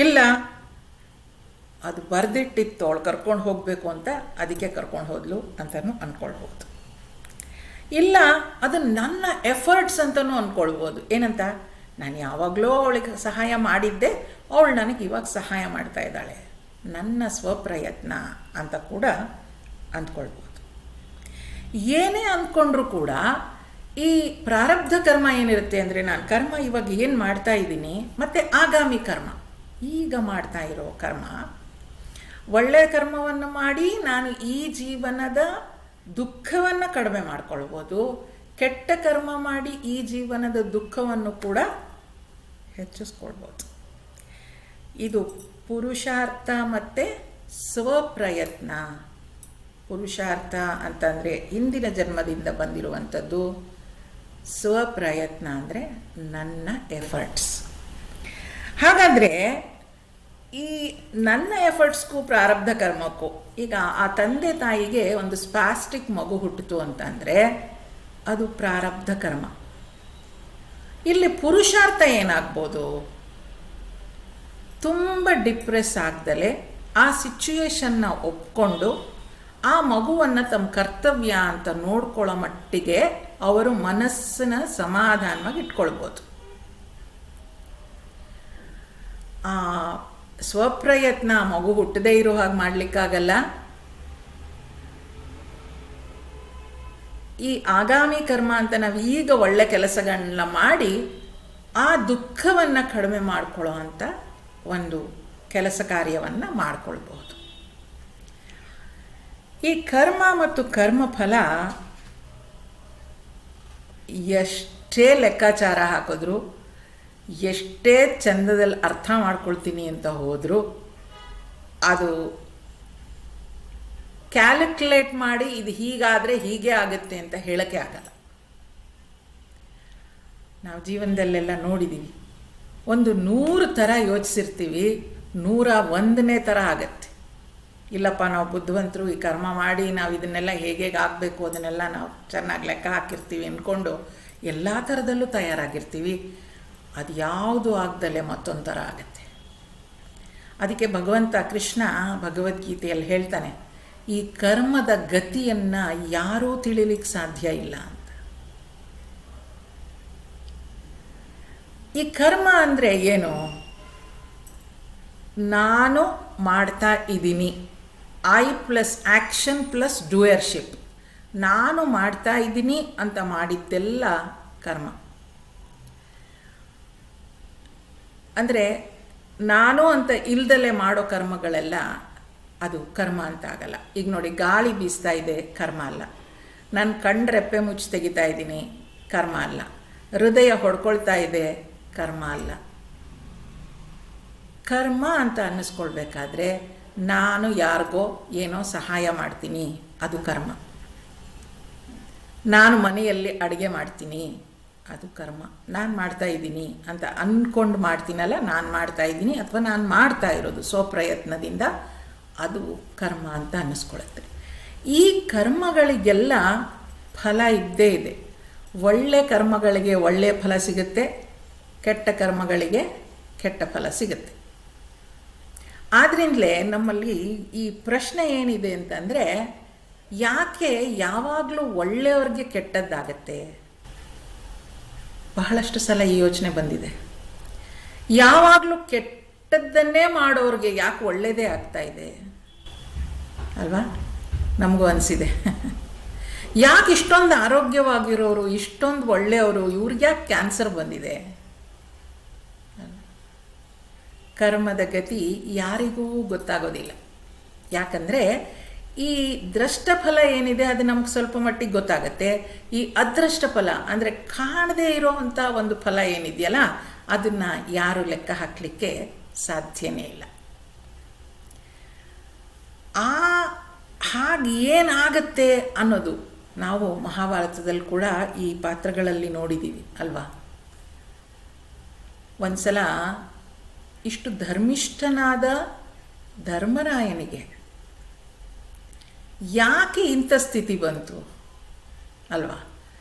ಇಲ್ಲ, ಅದು ಬರೆದಿಟ್ಟಿತ್ತು, ಅವಳು ಕರ್ಕೊಂಡು ಹೋಗಬೇಕು ಅಂತ, ಅದಕ್ಕೆ ಕರ್ಕೊಂಡು ಹೋದ್ಲು ಅಂತಲೂ ಅಂದ್ಕೊಳ್ಬೋದು. ಇಲ್ಲ, ಅದು ನನ್ನ ಎಫರ್ಟ್ಸ್ ಅಂತಲೂ ಅಂದ್ಕೊಳ್ಬೋದು. ಏನಂತ, ನಾನು ಯಾವಾಗಲೂ ಅವಳಿಗೆ ಸಹಾಯ ಮಾಡಿದ್ದೆ, ಅವಳು ನನಗೆ ಇವಾಗ ಸಹಾಯ ಮಾಡ್ತಾ ಇದ್ದಾಳೆ, ನನ್ನ ಸ್ವಪ್ರಯತ್ನ ಅಂತ ಕೂಡ ಅಂದ್ಕೊಳ್ಬೋದು. ಏನೇ ಅಂದ್ಕೊಂಡ್ರೂ ಕೂಡ ಈ ಪ್ರಾರಬ್ಧ ಕರ್ಮ ಏನಿರುತ್ತೆ ಅಂದರೆ, ನಾನು ಕರ್ಮ ಇವಾಗ ಏನು ಮಾಡ್ತಾ ಇದ್ದೀನಿ, ಮತ್ತು ಆಗಾಮಿ ಕರ್ಮ, ಈಗ ಮಾಡ್ತಾ ಇರೋ ಕರ್ಮ, ಒಳ್ಳೆಯ ಕರ್ಮವನ್ನು ಮಾಡಿ ನಾನು ಈ ಜೀವನದ ದುಃಖವನ್ನು ಕಡಿಮೆ ಮಾಡ್ಕೊಳ್ಬೋದು, ಕೆಟ್ಟ ಕರ್ಮ ಮಾಡಿ ಈ ಜೀವನದ ದುಃಖವನ್ನು ಕೂಡ ಹೆಚ್ಚಿಸ್ಕೊಳ್ಬೋದು. ಇದು ಪುರುಷಾರ್ಥ ಮತ್ತು ಸ್ವಪ್ರಯತ್ನ. ಪುರುಷಾರ್ಥ ಅಂತಂದರೆ ಹಿಂದಿನ ಜನ್ಮದಿಂದ ಬಂದಿರುವಂಥದ್ದು, ಸ್ವಪ್ರಯತ್ನ ಅಂದರೆ ನನ್ನ ಎಫರ್ಟ್ಸ್. ಹಾಗಾದರೆ ಈ ನನ್ನ ಎಫರ್ಟ್ಸ್ಗೂ ಪ್ರಾರಬ್ಧ ಕರ್ಮಕ್ಕೂ, ಈಗ ಆ ತಂದೆ ತಾಯಿಗೆ ಒಂದು ಸ್ಪಾಸ್ಟಿಕ್ ಮಗು ಹುಟ್ಟಿತು ಅಂತಂದರೆ ಅದು ಪ್ರಾರಬ್ಧ ಕರ್ಮ. ಇಲ್ಲಿ ಪುರುಷಾರ್ಥ ಏನಾಗ್ಬೋದು? ತುಂಬ ಡಿಪ್ರೆಸ್ ಆಗ್ದಲೆ ಆ ಸಿಚುಯೇಷನ್ನ ಒಪ್ಕೊಂಡು ಆ ಮಗುವನ್ನು ತಮ್ಮ ಕರ್ತವ್ಯ ಅಂತ ನೋಡ್ಕೊಳ್ಳೋ ಮಟ್ಟಿಗೆ ಅವರು ಮನಸ್ಸನ್ನ ಸಮಾಧಾನವಾಗಿ ಇಟ್ಕೊಳ್ಬೋದು. ಆ ಸ್ವಪ್ರಯತ್ನ ಮಗು ಹುಟ್ಟದೇ ಇರೋ ಹಾಗೆ ಮಾಡಲಿಕ್ಕಾಗಲ್ಲ. ಈ ಆಗಾಮಿ ಕರ್ಮ ಅಂತ ನಾವು ಈಗ ಒಳ್ಳೆ ಕೆಲಸಗಳನ್ನ ಮಾಡಿ ಆ ದುಃಖವನ್ನು ಕಡಿಮೆ ಮಾಡ್ಕೊಳ್ಳೋ ಅಂಥ ಒಂದು ಕೆಲಸ ಕಾರ್ಯವನ್ನು ಮಾಡಿಕೊಳ್ಬಹುದು. ಈ ಕರ್ಮ ಮತ್ತು ಕರ್ಮಫಲ ಎಷ್ಟೇ ಲೆಕ್ಕಾಚಾರ ಹಾಕಿದ್ರು, ಎಷ್ಟೇ ಚಂದದಲ್ಲಿ ಅರ್ಥ ಮಾಡ್ಕೊಳ್ತೀನಿ ಅಂತ ಹೋದರೂ ಅದು ಕ್ಯಾಲ್ಕುಲೇಟ್ ಮಾಡಿ ಇದು ಹೀಗಾದರೆ ಹೀಗೆ ಆಗುತ್ತೆ ಅಂತ ಹೇಳೋಕ್ಕೆ ಆಗಲ್ಲ. ನಾವು ಜೀವನದಲ್ಲೆಲ್ಲ ನೋಡಿದ್ದೀವಿ, ಒಂದು 100 ಥರ ಯೋಚಿಸಿರ್ತೀವಿ, 101ನೇ ಥರ ಆಗತ್ತೆ. ಇಲ್ಲಪ್ಪ ನಾವು ಬುದ್ಧಿವಂತರು, ಈ ಕರ್ಮ ಮಾಡಿ ನಾವು ಇದನ್ನೆಲ್ಲ ಹೇಗೆ ಆಗಬೇಕು ಅದನ್ನೆಲ್ಲ ನಾವು ಚೆನ್ನಾಗಿ ಲೆಕ್ಕ ಹಾಕಿರ್ತೀವಿ ಅಂದ್ಕೊಂಡು ಎಲ್ಲ ಥರದಲ್ಲೂ ತಯಾರಾಗಿರ್ತೀವಿ. ಅದು ಯಾವುದು ಆಗದಲ್ಲೇ ಮತ್ತೊಂದು ಥರ ಆಗುತ್ತೆ. ಅದಕ್ಕೆ ಭಗವಂತ ಕೃಷ್ಣ ಭಗವದ್ಗೀತೆಯಲ್ಲಿ ಹೇಳ್ತಾನೆ, ಈ ಕರ್ಮದ ಗತಿಯನ್ನು ಯಾರೂ ತಿಳಿಲಿಕ್ಕೆ ಸಾಧ್ಯ ಇಲ್ಲ ಅಂತ. ಈ ಕರ್ಮ ಅಂದರೆ ಏನು? ನಾನು ಮಾಡ್ತಾ ಇದ್ದೀನಿ, I plus action plus doership. ನಾನು ಮಾಡ್ತಾ ಇದ್ದೀನಿ ಅಂತ ಮಾಡಿದ್ದೆಲ್ಲ ಕರ್ಮ. ಅಂದರೆ ನಾನು ಅಂತ ಇಲ್ದಲೇ ಮಾಡೋ ಕರ್ಮಗಳೆಲ್ಲ ಅದು ಕರ್ಮ ಅಂತ ಆಗಲ್ಲ. ಈಗ ನೋಡಿ, ಗಾಳಿ ಬೀಸ್ತಾ ಇದೆ, ಕರ್ಮ ಅಲ್ಲ. ನಾನು ಕಣ್ರೆಪ್ಪೆ ಮುಚ್ಚಿ ತೆಗಿತಾ ಇದ್ದೀನಿ, ಕರ್ಮ ಅಲ್ಲ. ಹೃದಯ ಹೊಡ್ಕೊಳ್ತಾ ಇದೆ, ಕರ್ಮ ಅಲ್ಲ. ಕರ್ಮ ಅಂತ ಅನ್ನಿಸ್ಕೊಳ್ಬೇಕಾದ್ರೆ ನಾನು ಯಾರಿಗೋ ಏನೋ ಸಹಾಯ ಮಾಡ್ತೀನಿ, ಅದು ಕರ್ಮ. ನಾನು ಮನೆಯಲ್ಲಿ ಅಡುಗೆ ಮಾಡ್ತೀನಿ, ಅದು ಕರ್ಮ. ನಾನು ಮಾಡ್ತಾ ಇದ್ದೀನಿ ಅಂತ ಅಂದ್ಕೊಂಡು ಮಾಡ್ತೀನಲ್ಲ, ನಾನು ಮಾಡ್ತಾ ಇದ್ದೀನಿ ಅಥವಾ ನಾನು ಮಾಡ್ತಾ ಇರೋದು ಸ್ವಪ್ರಯತ್ನದಿಂದ, ಅದು ಕರ್ಮ ಅಂತ ಅನ್ನಿಸ್ಕೊಳುತ್ತೆ. ಈ ಕರ್ಮಗಳಿಗೆಲ್ಲ ಫಲ ಇದ್ದೇ ಇದೆ. ಒಳ್ಳೆ ಕರ್ಮಗಳಿಗೆ ಒಳ್ಳೆಯ ಫಲ ಸಿಗುತ್ತೆ, ಕೆಟ್ಟ ಕರ್ಮಗಳಿಗೆ ಕೆಟ್ಟ ಫಲ ಸಿಗುತ್ತೆ. ಆದ್ದರಿಂದಲೇ ನಮ್ಮಲ್ಲಿ ಈ ಪ್ರಶ್ನೆ ಏನಿದೆ ಅಂತಂದರೆ, ಯಾಕೆ ಯಾವಾಗಲೂ ಒಳ್ಳೆಯವ್ರಿಗೆ ಕೆಟ್ಟದ್ದಾಗತ್ತೆ? ಬಹಳಷ್ಟು ಸಲ ಈ ಯೋಚನೆ ಬಂದಿದೆ. ಯಾವಾಗಲೂ ಕೆಟ್ಟದ್ದನ್ನೇ ಮಾಡೋರಿಗೆ ಯಾಕೆ ಒಳ್ಳೆಯದೇ ಆಗ್ತಾ ಇದೆ? ಅಲ್ವಾ? ನಮಗೂ ಅನಿಸಿದೆ ಯಾಕೆ ಇಷ್ಟೊಂದು ಆರೋಗ್ಯವಾಗಿರೋರು, ಇಷ್ಟೊಂದು ಒಳ್ಳೆಯವರು, ಇವ್ರಿಗೆ ಯಾಕೆ ಕ್ಯಾನ್ಸರ್ ಬಂದಿದೆ? ಕರ್ಮದ ಗತಿ ಯಾರಿಗೂ ಗೊತ್ತಾಗೋದಿಲ್ಲ. ಯಾಕಂದರೆ ಈ ದೃಷ್ಟಫಲ ಏನಿದೆ ಅದು ನಮ್ಗೆ ಸ್ವಲ್ಪ ಮಟ್ಟಿಗೆ ಗೊತ್ತಾಗತ್ತೆ. ಈ ಅದೃಷ್ಟ ಫಲ ಅಂದರೆ ಕಾಣದೇ ಇರೋವಂಥ ಒಂದು ಫಲ ಏನಿದೆಯಲ್ಲ, ಅದನ್ನು ಯಾರು ಲೆಕ್ಕ ಹಾಕಲಿಕ್ಕೆ ಸಾಧ್ಯನೇ ಇಲ್ಲ. ಹಾಗೆ ಏನಾಗತ್ತೆ ಅನ್ನೋದು ನಾವು ಮಹಾಭಾರತದಲ್ಲಿ ಕೂಡ ಈ ಪಾತ್ರಗಳಲ್ಲಿ ನೋಡಿದ್ದೀವಿ ಅಲ್ವಾ? ಒಂದ್ಸಲ ಇಷ್ಟು ಧರ್ಮಿಷ್ಠನಾದ ಧರ್ಮರಾಯನಿಗೆ ಯಾಕೆ ಇಂಥ ಸ್ಥಿತಿ ಬಂತು ಅಲ್ವಾ?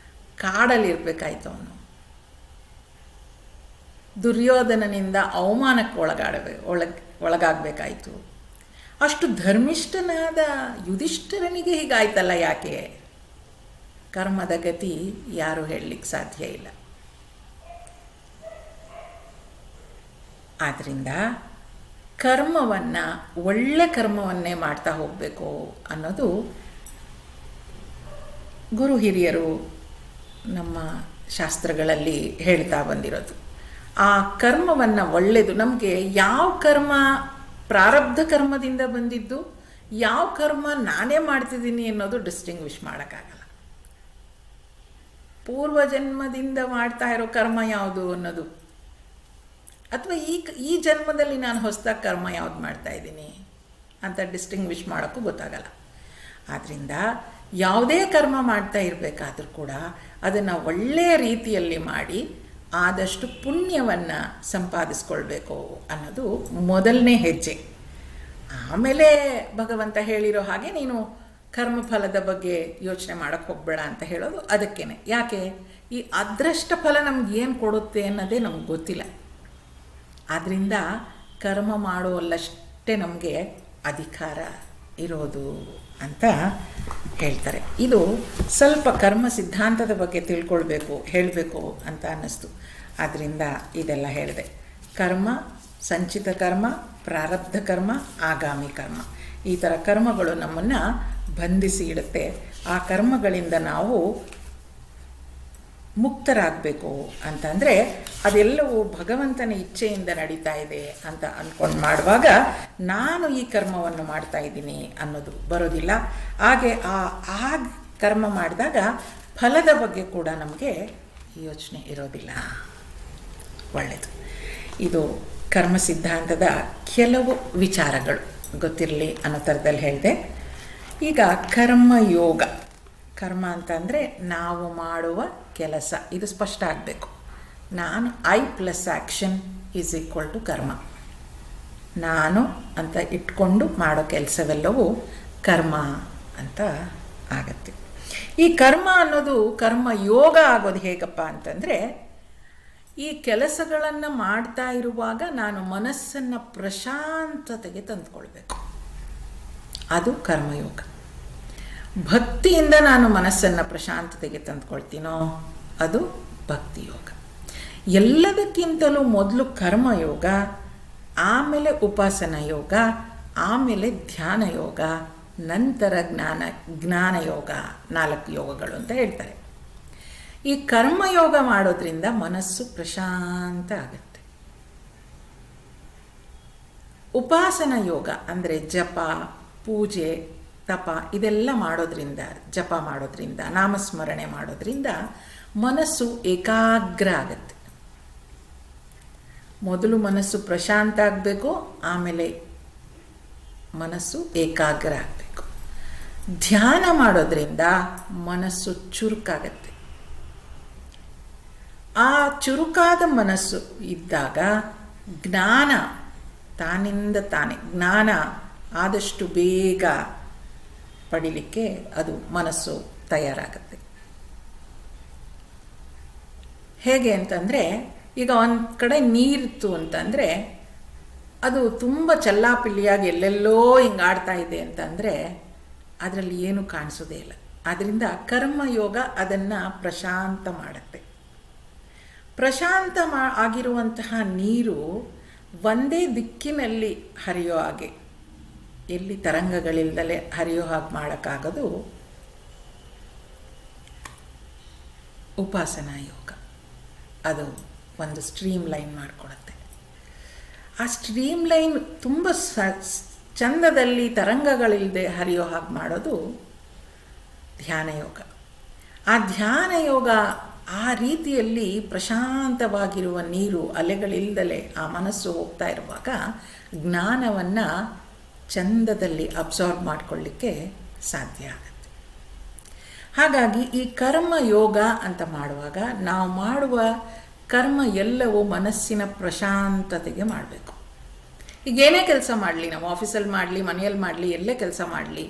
ಕಾಡಲ್ಲಿರ್ಬೇಕಾಯ್ತು ಅವನು. ದುರ್ಯೋಧನನಿಂದ ಅವಮಾನಕ್ಕೆ ಒಳಗಾಗಬೇಕಾಯಿತು. ಅಷ್ಟು ಧರ್ಮಿಷ್ಠನಾದ ಯುಧಿಷ್ಠಿರನಿಗೆ ಹೀಗಾಯ್ತಲ್ಲ ಯಾಕೆ? ಕರ್ಮದ ಗತಿ ಯಾರು ಹೇಳಲಿಕ್ಕೆ ಸಾಧ್ಯ ಇಲ್ಲ. ಆದ್ದರಿಂದ ಕರ್ಮವನ್ನು, ಒಳ್ಳೆ ಕರ್ಮವನ್ನೇ ಮಾಡ್ತಾ ಹೋಗಬೇಕು ಅನ್ನೋದು ಗುರು ಹಿರಿಯರು ನಮ್ಮ ಶಾಸ್ತ್ರಗಳಲ್ಲಿ ಹೇಳ್ತಾ ಬಂದಿರೋದು. ಆ ಕರ್ಮವನ್ನು ಒಳ್ಳೆಯದು, ನಮಗೆ ಯಾವ ಕರ್ಮ ಪ್ರಾರಬ್ಧ ಕರ್ಮದಿಂದ ಬಂದಿದ್ದು, ಯಾವ ಕರ್ಮ ನಾನೇ ಮಾಡ್ತಿದ್ದೀನಿ ಅನ್ನೋದು ಡಿಸ್ಟಿಂಗ್ವಿಷ್ ಮಾಡೋಕ್ಕಾಗಲ್ಲ. ಪೂರ್ವಜನ್ಮದಿಂದ ಮಾಡ್ತಾ ಇರೋ ಕರ್ಮ ಯಾವುದು ಅನ್ನೋದು, ಅಥವಾ ಈ ಜನ್ಮದಲ್ಲಿ ನಾನು ಹೊಸದಾಗಿ ಕರ್ಮ ಯಾವುದು ಮಾಡ್ತಾ ಇದ್ದೀನಿ ಅಂತ ಡಿಸ್ಟಿಂಗ್ವಿಷ್ ಮಾಡೋಕ್ಕೂ ಗೊತ್ತಾಗಲ್ಲ. ಆದ್ದರಿಂದ ಯಾವುದೇ ಕರ್ಮ ಮಾಡ್ತಾ ಇರಬೇಕಾದ್ರೂ ಕೂಡ ಅದನ್ನು ಒಳ್ಳೆಯ ರೀತಿಯಲ್ಲಿ ಮಾಡಿ ಆದಷ್ಟು ಪುಣ್ಯವನ್ನು ಸಂಪಾದಿಸ್ಕೊಳ್ಬೇಕು ಅನ್ನೋದು ಮೊದಲನೇ ಹೆಜ್ಜೆ. ಆಮೇಲೆ ಭಗವಂತ ಹೇಳಿರೋ ಹಾಗೆ ನೀನು ಕರ್ಮಫಲದ ಬಗ್ಗೆ ಯೋಚನೆ ಮಾಡೋಕ್ಕೆ ಹೋಗಬೇಡ ಅಂತ ಹೇಳೋದು ಅದಕ್ಕೇನೆ. ಯಾಕೆ? ಈ ಅದೃಷ್ಟ ಫಲ ನಮ್ಗೆ ಏನು ಕೊಡುತ್ತೆ ಅನ್ನೋದೇ ನಮ್ಗೆ ಗೊತ್ತಿಲ್ಲ. ಆದ್ದರಿಂದ ಕರ್ಮ ಮಾಡುವಲ್ಲಷ್ಟೇ ನಮಗೆ ಅಧಿಕಾರ ಇರೋದು ಅಂತ ಹೇಳ್ತಾರೆ. ಇದು ಸ್ವಲ್ಪ ಕರ್ಮ ಸಿದ್ಧಾಂತದ ಬಗ್ಗೆ ತಿಳ್ಕೊಳ್ಬೇಕು, ಹೇಳಬೇಕು ಅಂತ ಅನ್ನಿಸ್ತು. ಆದ್ದರಿಂದ ಇದೆಲ್ಲ ಹೇಳಿದೆ. ಕರ್ಮ, ಸಂಚಿತ ಕರ್ಮ, ಪ್ರಾರಬ್ಧ ಕರ್ಮ, ಆಗಾಮಿ ಕರ್ಮ, ಈ ಥರ ಕರ್ಮಗಳು ನಮ್ಮನ್ನು ಬಂಧಿಸಿ ಇಡುತ್ತೆ. ಆ ಕರ್ಮಗಳಿಂದ ನಾವು ಮುಕ್ತರಾಗಬೇಕು ಅಂತಂದರೆ ಅದೆಲ್ಲವೂ ಭಗವಂತನ ಇಚ್ಛೆಯಿಂದ ನಡೀತಾ ಇದೆ ಅಂತ ಅಂದ್ಕೊಂಡು ಮಾಡುವಾಗ ನಾನು ಈ ಕರ್ಮವನ್ನು ಮಾಡ್ತಾ ಇದ್ದೀನಿ ಅನ್ನೋದು ಬರೋದಿಲ್ಲ. ಹಾಗೆ ಆ ಕರ್ಮ ಮಾಡಿದಾಗ ಫಲದ ಬಗ್ಗೆ ಕೂಡ ನಮಗೆ ಯೋಚನೆ ಇರೋದಿಲ್ಲ. ಒಳ್ಳೆಯದು. ಇದು ಕರ್ಮ ಸಿದ್ಧಾಂತದ ಕೆಲವು ವಿಚಾರಗಳು ಗೊತ್ತಿರಲಿ ಅನ್ನೋ ಥರದಲ್ಲಿ ಹೇಳಿದೆ. ಈಗ ಕರ್ಮಯೋಗ. ಕರ್ಮ ಅಂತಂದರೆ ನಾವು ಮಾಡುವ ಕೆಲಸ, ಇದು ಸ್ಪಷ್ಟ ಆಗಬೇಕು. I + ಆ್ಯಕ್ಷನ್ = ಕರ್ಮ. ನಾನು ಅಂತ ಇಟ್ಕೊಂಡು ಮಾಡೋ ಕೆಲಸವೆಲ್ಲವೂ ಕರ್ಮ ಅಂತ ಆಗತ್ತೆ. ಈ ಕರ್ಮ ಅನ್ನೋದು ಕರ್ಮಯೋಗ ಆಗೋದು ಹೇಗಪ್ಪ ಅಂತಂದರೆ, ಈ ಕೆಲಸಗಳನ್ನು ಮಾಡ್ತಾ ಇರುವಾಗ ನಾನು ಮನಸ್ಸನ್ನು ಪ್ರಶಾಂತತೆಗೆ ತಂದುಕೊಳ್ಬೇಕು, ಅದು ಕರ್ಮಯೋಗ. ಭಕ್ತಿಯಿಂದ ನಾನು ಮನಸ್ಸನ್ನು ಪ್ರಶಾಂತತೆಗೆ ತಂದುಕೊಳ್ತೀನೋ ಅದು ಭಕ್ತಿಯೋಗ. ಎಲ್ಲದಕ್ಕಿಂತಲೂ ಮೊದಲು ಕರ್ಮಯೋಗ, ಆಮೇಲೆ ಉಪಾಸನಾ ಯೋಗ, ಆಮೇಲೆ ಧ್ಯಾನ ಯೋಗ, ನಂತರ ಜ್ಞಾನಯೋಗ, 4 ಯೋಗಗಳು ಅಂತ ಹೇಳ್ತಾರೆ. ಈ ಕರ್ಮಯೋಗ ಮಾಡೋದ್ರಿಂದ ಮನಸ್ಸು ಪ್ರಶಾಂತ ಆಗುತ್ತೆ. ಉಪಾಸನಾ ಯೋಗ ಅಂದರೆ ಜಪ, ಪೂಜೆ, ತಪ ಇದೆಲ್ಲ ಮಾಡೋದ್ರಿಂದ, ಜಪ ಮಾಡೋದ್ರಿಂದ, ನಾಮಸ್ಮರಣೆ ಮಾಡೋದ್ರಿಂದ ಮನಸ್ಸು ಏಕಾಗ್ರ ಆಗುತ್ತೆ. ಮೊದಲು ಮನಸ್ಸು ಪ್ರಶಾಂತ ಆಗಬೇಕು, ಆಮೇಲೆ ಮನಸ್ಸು ಏಕಾಗ್ರ ಆಗಬೇಕು. ಧ್ಯಾನ ಮಾಡೋದ್ರಿಂದ ಮನಸ್ಸು ಚುರುಕಾಗತ್ತೆ. ಆ ಚುರುಕಾದ ಮನಸ್ಸು ಇದ್ದಾಗ ಜ್ಞಾನ ತಾನಿಂದ ತಾನೇ, ಜ್ಞಾನ ಆದಷ್ಟು ಬೇಗ ಪಡಿಲಿಕ್ಕೆ ಅದು ಮನಸ್ಸು ತಯಾರಾಗುತ್ತೆ. ಹೇಗೆ ಅಂತಂದರೆ, ಈಗ ಒಂದು ಕಡೆ ನೀರಿತ್ತು ಅಂತಂದರೆ ಅದು ತುಂಬ ಚಲ್ಲಾಪಿಲ್ಲಿಯಾಗಿ ಎಲ್ಲೆಲ್ಲೋ ಹಿಂಗೆ ಆಡ್ತಾ ಇದೆ ಅಂತಂದರೆ ಅದರಲ್ಲಿ ಏನೂ ಕಾಣಿಸೋದೇ ಇಲ್ಲ. ಆದ್ದರಿಂದ ಕರ್ಮಯೋಗ ಅದನ್ನು ಪ್ರಶಾಂತ ಮಾಡುತ್ತೆ. ಪ್ರಶಾಂತ ಆಗಿರುವಂತಹ ನೀರು ಒಂದೇ ದಿಕ್ಕಿನಲ್ಲಿ ಹರಿಯೋ ಹಾಗೆ ಎಲ್ಲಿ ತರಂಗಗಳಿಲ್ದಲೇ ಹರಿಯೋ ಹಾಗೆ ಮಾಡೋಕ್ಕಾಗೋದು ಉಪಾಸನಾ ಯೋಗ. ಅದು ಒಂದು ಸ್ಟ್ರೀಮ್ ಲೈನ್ ಮಾಡಿಕೊಡುತ್ತೆ. ಆ ಸ್ಟ್ರೀಮ್ ಲೈನ್ ತುಂಬ ಚಂದದಲ್ಲಿ ತರಂಗಗಳಿಲ್ಲದೆ ಹರಿಯೋ ಹಾಗೆ ಮಾಡೋದು ಧ್ಯಾನ ಯೋಗ. ಆ ಧ್ಯಾನ ಯೋಗ ಆ ರೀತಿಯಲ್ಲಿ ಪ್ರಶಾಂತವಾಗಿರುವ ನೀರು, ಅಲೆಗಳಿಲ್ಲದಲೇ ಆ ಮನಸ್ಸು ಹೋಗ್ತಾ ಇರುವಾಗ ಜ್ಞಾನವನ್ನು ಚಂದದಲ್ಲಿ ಅಬ್ಸಾರ್ಬ್ ಮಾಡಿಕೊಳ್ಳಿಕ್ಕೆ ಸಾಧ್ಯ ಆಗುತ್ತೆ. ಹಾಗಾಗಿ ಈ ಕರ್ಮ ಯೋಗ ಅಂತ ಮಾಡುವಾಗ ನಾವು ಮಾಡುವ ಕರ್ಮ ಎಲ್ಲವೂ ಮನಸ್ಸಿನ ಪ್ರಶಾಂತತೆಗೆ ಮಾಡಬೇಕು. ಈಗ ಏನೇ ಕೆಲಸ ಮಾಡಲಿ, ನಾವು ಆಫೀಸಲ್ಲಿ ಮಾಡಲಿ, ಮನೆಯಲ್ಲಿ ಮಾಡಲಿ, ಎಲ್ಲೇ ಕೆಲಸ ಮಾಡಲಿ,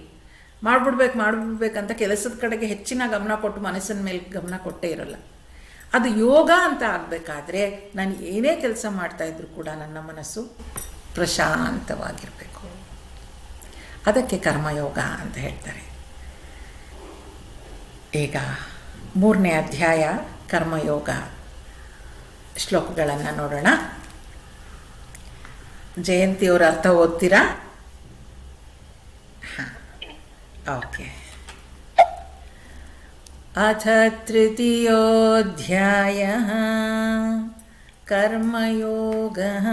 ಮಾಡಿಬಿಡ್ಬೇಕಂತ ಕೆಲಸದ ಕಡೆಗೆ ಹೆಚ್ಚಿನ ಗಮನ ಕೊಟ್ಟು ಮನಸ್ಸಿನ ಮೇಲೆ ಗಮನ ಕೊಟ್ಟೇ ಇರೋಲ್ಲ. ಅದು ಯೋಗ ಅಂತ ಆಗಬೇಕಾದ್ರೆ ನಾನು ಏನೇ ಕೆಲಸ ಮಾಡ್ತಾಯಿದ್ರು ಕೂಡ ನನ್ನ ಮನಸ್ಸು ಪ್ರಶಾಂತವಾಗಿರಬೇಕು. ಅದಕ್ಕೆ ಕರ್ಮಯೋಗ ಅಂತ ಹೇಳ್ತಾರೆ. ಈಗ 3ನೇ ಅಧ್ಯಾಯ ಕರ್ಮಯೋಗ ಶ್ಲೋಕಗಳನ್ನು ನೋಡೋಣ. ಜಯಂತಿಯವ್ರ ಅರ್ಥ ಓದ್ತೀರಾ? ಹಾಂ, ಓಕೆ. ಅಥ ತೃತೀಯೋಧ್ಯಾಯಃ ಕರ್ಮಯೋಗಃ.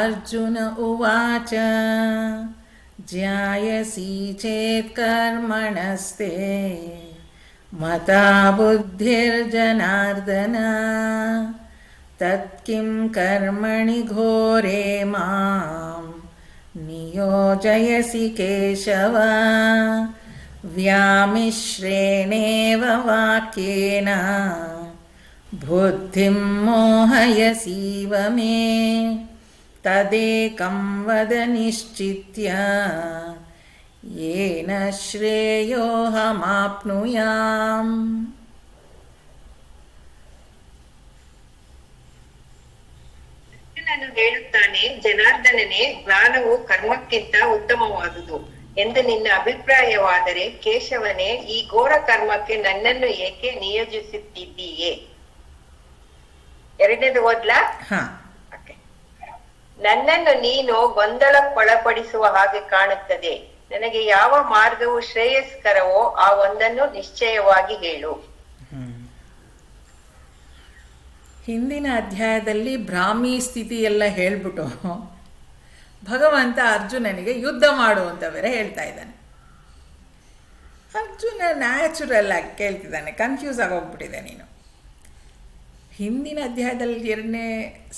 ಅರ್ಜುನ ಉವಾಚ ಜ್ಯಾಯಸಿ ಚೇತ್ ಕರ್ಮಣಸ್ತೆ ಮತಾ ಬುದ್ಧಿರ್ಜನಾರ್ದನ ತತ್ಕಿಂ ಕರ್ಮಣಿ ಘೋರೆ ಮಾಂ ನಿಯೋಜಯಸಿ ಕೇಶವ ವ್ಯಾಮಿಶ್ರೇಣೇವ ವಾಕ್ಯೇನ ಬುದ್ಧಿಂ ಮೋಹಯಸೀವ ಮೇ ತದೇಕಂ ವದ ನಿಶ್ಚಿತ್ಯ ಯೇನ ಶ್ರೇಯೋಹಮಾಪ್ನುಯಾಂ. ನಾನು ಹೇಳುತ್ತಾನೆ, ಜನಾರ್ದನನೇ, ಜ್ಞಾನವು ಕರ್ಮಕ್ಕಿಂತ ಉತ್ತಮವಾದುದು ಎಂದು ನಿನ್ನ ಅಭಿಪ್ರಾಯವಾದರೆ, ಕೇಶವನೇ, ಈ ಘೋರ ಕರ್ಮಕ್ಕೆ ನನ್ನನ್ನು ಏಕೆ ನಿಯೋಜಿಸುತ್ತಿದ್ದೀಯೇ? ಎರಡನೇದು ಓದ್ಲಾ? ನನ್ನನ್ನು ನೀನು ಗೊಂದಲಕ್ಕೊಳಪಡಿಸುವ ಹಾಗೆ ಕಾಣುತ್ತದೆ. ನನಗೆ ಯಾವ ಮಾರ್ಗವು ಶ್ರೇಯಸ್ಕರವೋ ಆ ಒಂದನ್ನು ನಿಶ್ಚಯವಾಗಿ ಹೇಳು. ಹಿಂದಿನ ಅಧ್ಯಾಯದಲ್ಲಿ ಬ್ರಾಹ್ಮಿ ಸ್ಥಿತಿ ಎಲ್ಲ ಹೇಳ್ಬಿಟ್ಟು ಭಗವಂತ ಅರ್ಜುನನಿಗೆ ಯುದ್ಧ ಮಾಡು ಅಂತ ಬೇರೆ ಹೇಳ್ತಾ ಇದ್ದಾನೆ. ಅರ್ಜುನ ನ್ಯಾಚುರಲ್ ಆಗಿ ಕೇಳ್ತಿದ್ದಾನೆ, ಕನ್ಫ್ಯೂಸ್ ಆಗೋಗ್ಬಿಟ್ಟಿದೆ. ನೀನು ಹಿಂದಿನ ಅಧ್ಯಾಯದಲ್ಲಿ 2ನೇ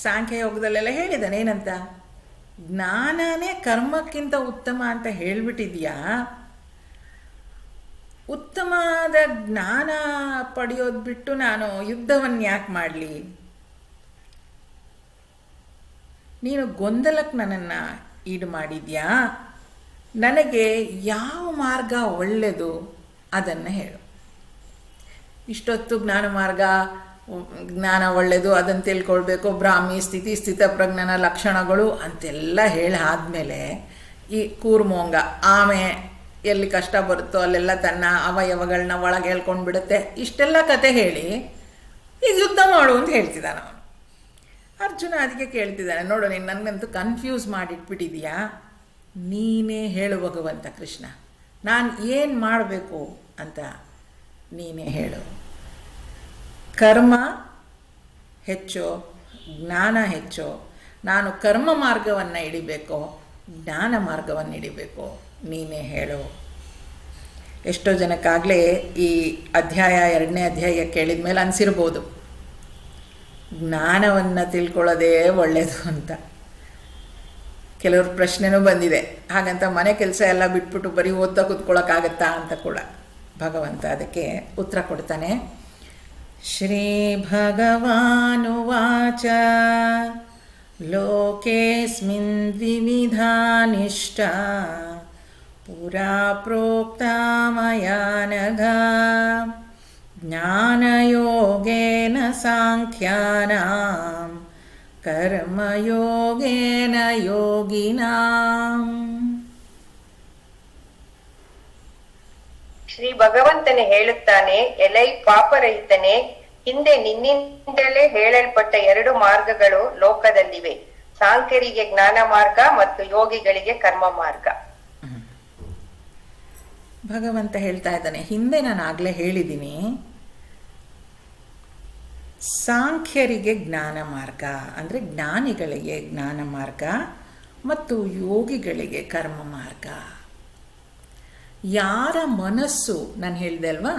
ಸಾಂಖ್ಯಯೋಗದಲ್ಲೆಲ್ಲ ಹೇಳಿದ್ದಾನೆ ಏನಂತ, ಜ್ಞಾನನೇ ಕರ್ಮಕ್ಕಿಂತ ಉತ್ತಮ ಅಂತ ಹೇಳಿಬಿಟ್ಟಿದ್ಯಾ. ಉತ್ತಮವಾದ ಜ್ಞಾನ ಪಡೆಯೋದು ಬಿಟ್ಟು ನಾನು ಯುದ್ಧವನ್ನು ಯಾಕೆ ಮಾಡಲಿ? ನೀನು ಗೊಂದಲಕ್ಕೆ ನನ್ನನ್ನು ಈಡು ಮಾಡಿದ್ಯಾ. ನನಗೆ ಯಾವ ಮಾರ್ಗ ಒಳ್ಳೆಯದು ಅದನ್ನು ಹೇಳು. ಇಷ್ಟೊತ್ತು ಜ್ಞಾನ ಒಳ್ಳೆಯದು, ಅದನ್ನು ತಿಳ್ಕೊಳ್ಬೇಕು, ಬ್ರಾಹ್ಮಿ ಸ್ಥಿತಿ, ಸ್ಥಿತಪ್ರಜ್ಞನ ಲಕ್ಷಣಗಳು ಅಂತೆಲ್ಲ ಹೇಳಿ ಆದಮೇಲೆ ಈ ಕೂರ್ಮೋಂಗ ಆಮೆ ಎಲ್ಲಿ ಕಷ್ಟ ಬರುತ್ತೋ ಅಲ್ಲೆಲ್ಲ ತನ್ನ ಅವಯವಗಳನ್ನ ಒಳಗೆ ಹೇಳ್ಕೊಂಡು ಬಿಡುತ್ತೆ. ಇಷ್ಟೆಲ್ಲ ಕತೆ ಹೇಳಿ ಈಗ ಯುದ್ಧ ಮಾಡು ಅಂತ ಹೇಳ್ತಿದ್ದಾನೆ ಅವನು. ಅರ್ಜುನ ಅದಕ್ಕೆ ಕೇಳ್ತಿದ್ದಾನೆ, ನೋಡು ನೀನು ನನಗಂತೂ ಕನ್ಫ್ಯೂಸ್ ಮಾಡಿಟ್ಬಿಟ್ಟಿದೀಯಾ, ನೀನೇ ಹೇಳು ಭಗವಂತ ಕೃಷ್ಣ, ನಾನು ಏನು ಮಾಡಬೇಕು ಅಂತ ನೀನೇ ಹೇಳು. ಕರ್ಮ ಹೆಚ್ಚೋ ಜ್ಞಾನ ಹೆಚ್ಚೋ? ನಾನು ಕರ್ಮ ಮಾರ್ಗವನ್ನು ಹಿಡಿಬೇಕೋ ಜ್ಞಾನ ಮಾರ್ಗವನ್ನು ಹಿಡಿಬೇಕೋ? ನೀನೇ ಹೇಳು. ಎಷ್ಟೋ ಜನಕ್ಕಾಗಲೇ ಈ ಅಧ್ಯಾಯ 2ನೇ ಅಧ್ಯಾಯ ಕೇಳಿದ ಮೇಲೆ ಅನಿಸಿರ್ಬೋದು ಜ್ಞಾನವನ್ನು ತಿಳ್ಕೊಳ್ಳೋದೇ ಒಳ್ಳೆಯದು ಅಂತ. ಕೆಲವ್ರ ಪ್ರಶ್ನೆನೂ ಬಂದಿದೆ, ಹಾಗಂತ ಮನೆ ಕೆಲಸ ಎಲ್ಲ ಬಿಟ್ಬಿಟ್ಟು ಬರೀ ಓದ್ತಾ ಕೂತ್ಕೊಳ್ಳೋಕ್ಕಾಗತ್ತಾ ಅಂತ ಕೂಡ. ಭಗವಂತ ಅದಕ್ಕೆ ಉತ್ತರ ಕೊಡ್ತಾನೆ. ಶ್ರೀ ಭಗವಾನುವಾಚ ಲೋಕೇಸ್ಮಿನ್ ದ್ವಿವಿಧಾ ನಿಷ್ಠಾ ಪುರಾ ಪ್ರೋಕ್ತಾ ಮಯಾ ನಘ ಜ್ಞಾನಯೋಗೇನ ಸಾಂಖ್ಯಾನಾಂ ಕರ್ಮಯೋಗೇನ ಯೋಗಿನಾಂ. ಶ್ರೀ ಭಗವಂತನೇ ಹೇಳುತ್ತಾನೆ, ಎಲೈ ಪಾಪರಹಿತನೇ, ಹಿಂದೆ ನಿನ್ನಿಂದಲೇ ಹೇಳಲ್ಪಟ್ಟ 2 ಮಾರ್ಗಗಳು ಲೋಕದಲ್ಲಿವೆ. ಸಾಂಖ್ಯರಿಗೆ ಜ್ಞಾನ ಮಾರ್ಗ ಮತ್ತು ಯೋಗಿಗಳಿಗೆ ಕರ್ಮ ಮಾರ್ಗ. ಭಗವಂತ ಹೇಳ್ತಾ ಇದ್ದಾನೆ, ಹಿಂದೆ ನಾನು ಆಗಲೇ ಹೇಳಿದ್ದೀನಿ, ಸಾಂಖ್ಯರಿಗೆ ಜ್ಞಾನ ಮಾರ್ಗ ಅಂದರೆ ಜ್ಞಾನಿಗಳಿಗೆ ಜ್ಞಾನ ಮಾರ್ಗ ಮತ್ತು ಯೋಗಿಗಳಿಗೆ ಕರ್ಮ ಮಾರ್ಗ. ಯಾರ ಮನಸ್ಸು, ನಾನು ಹೇಳಿದೆ ಅಲ್ವಾ,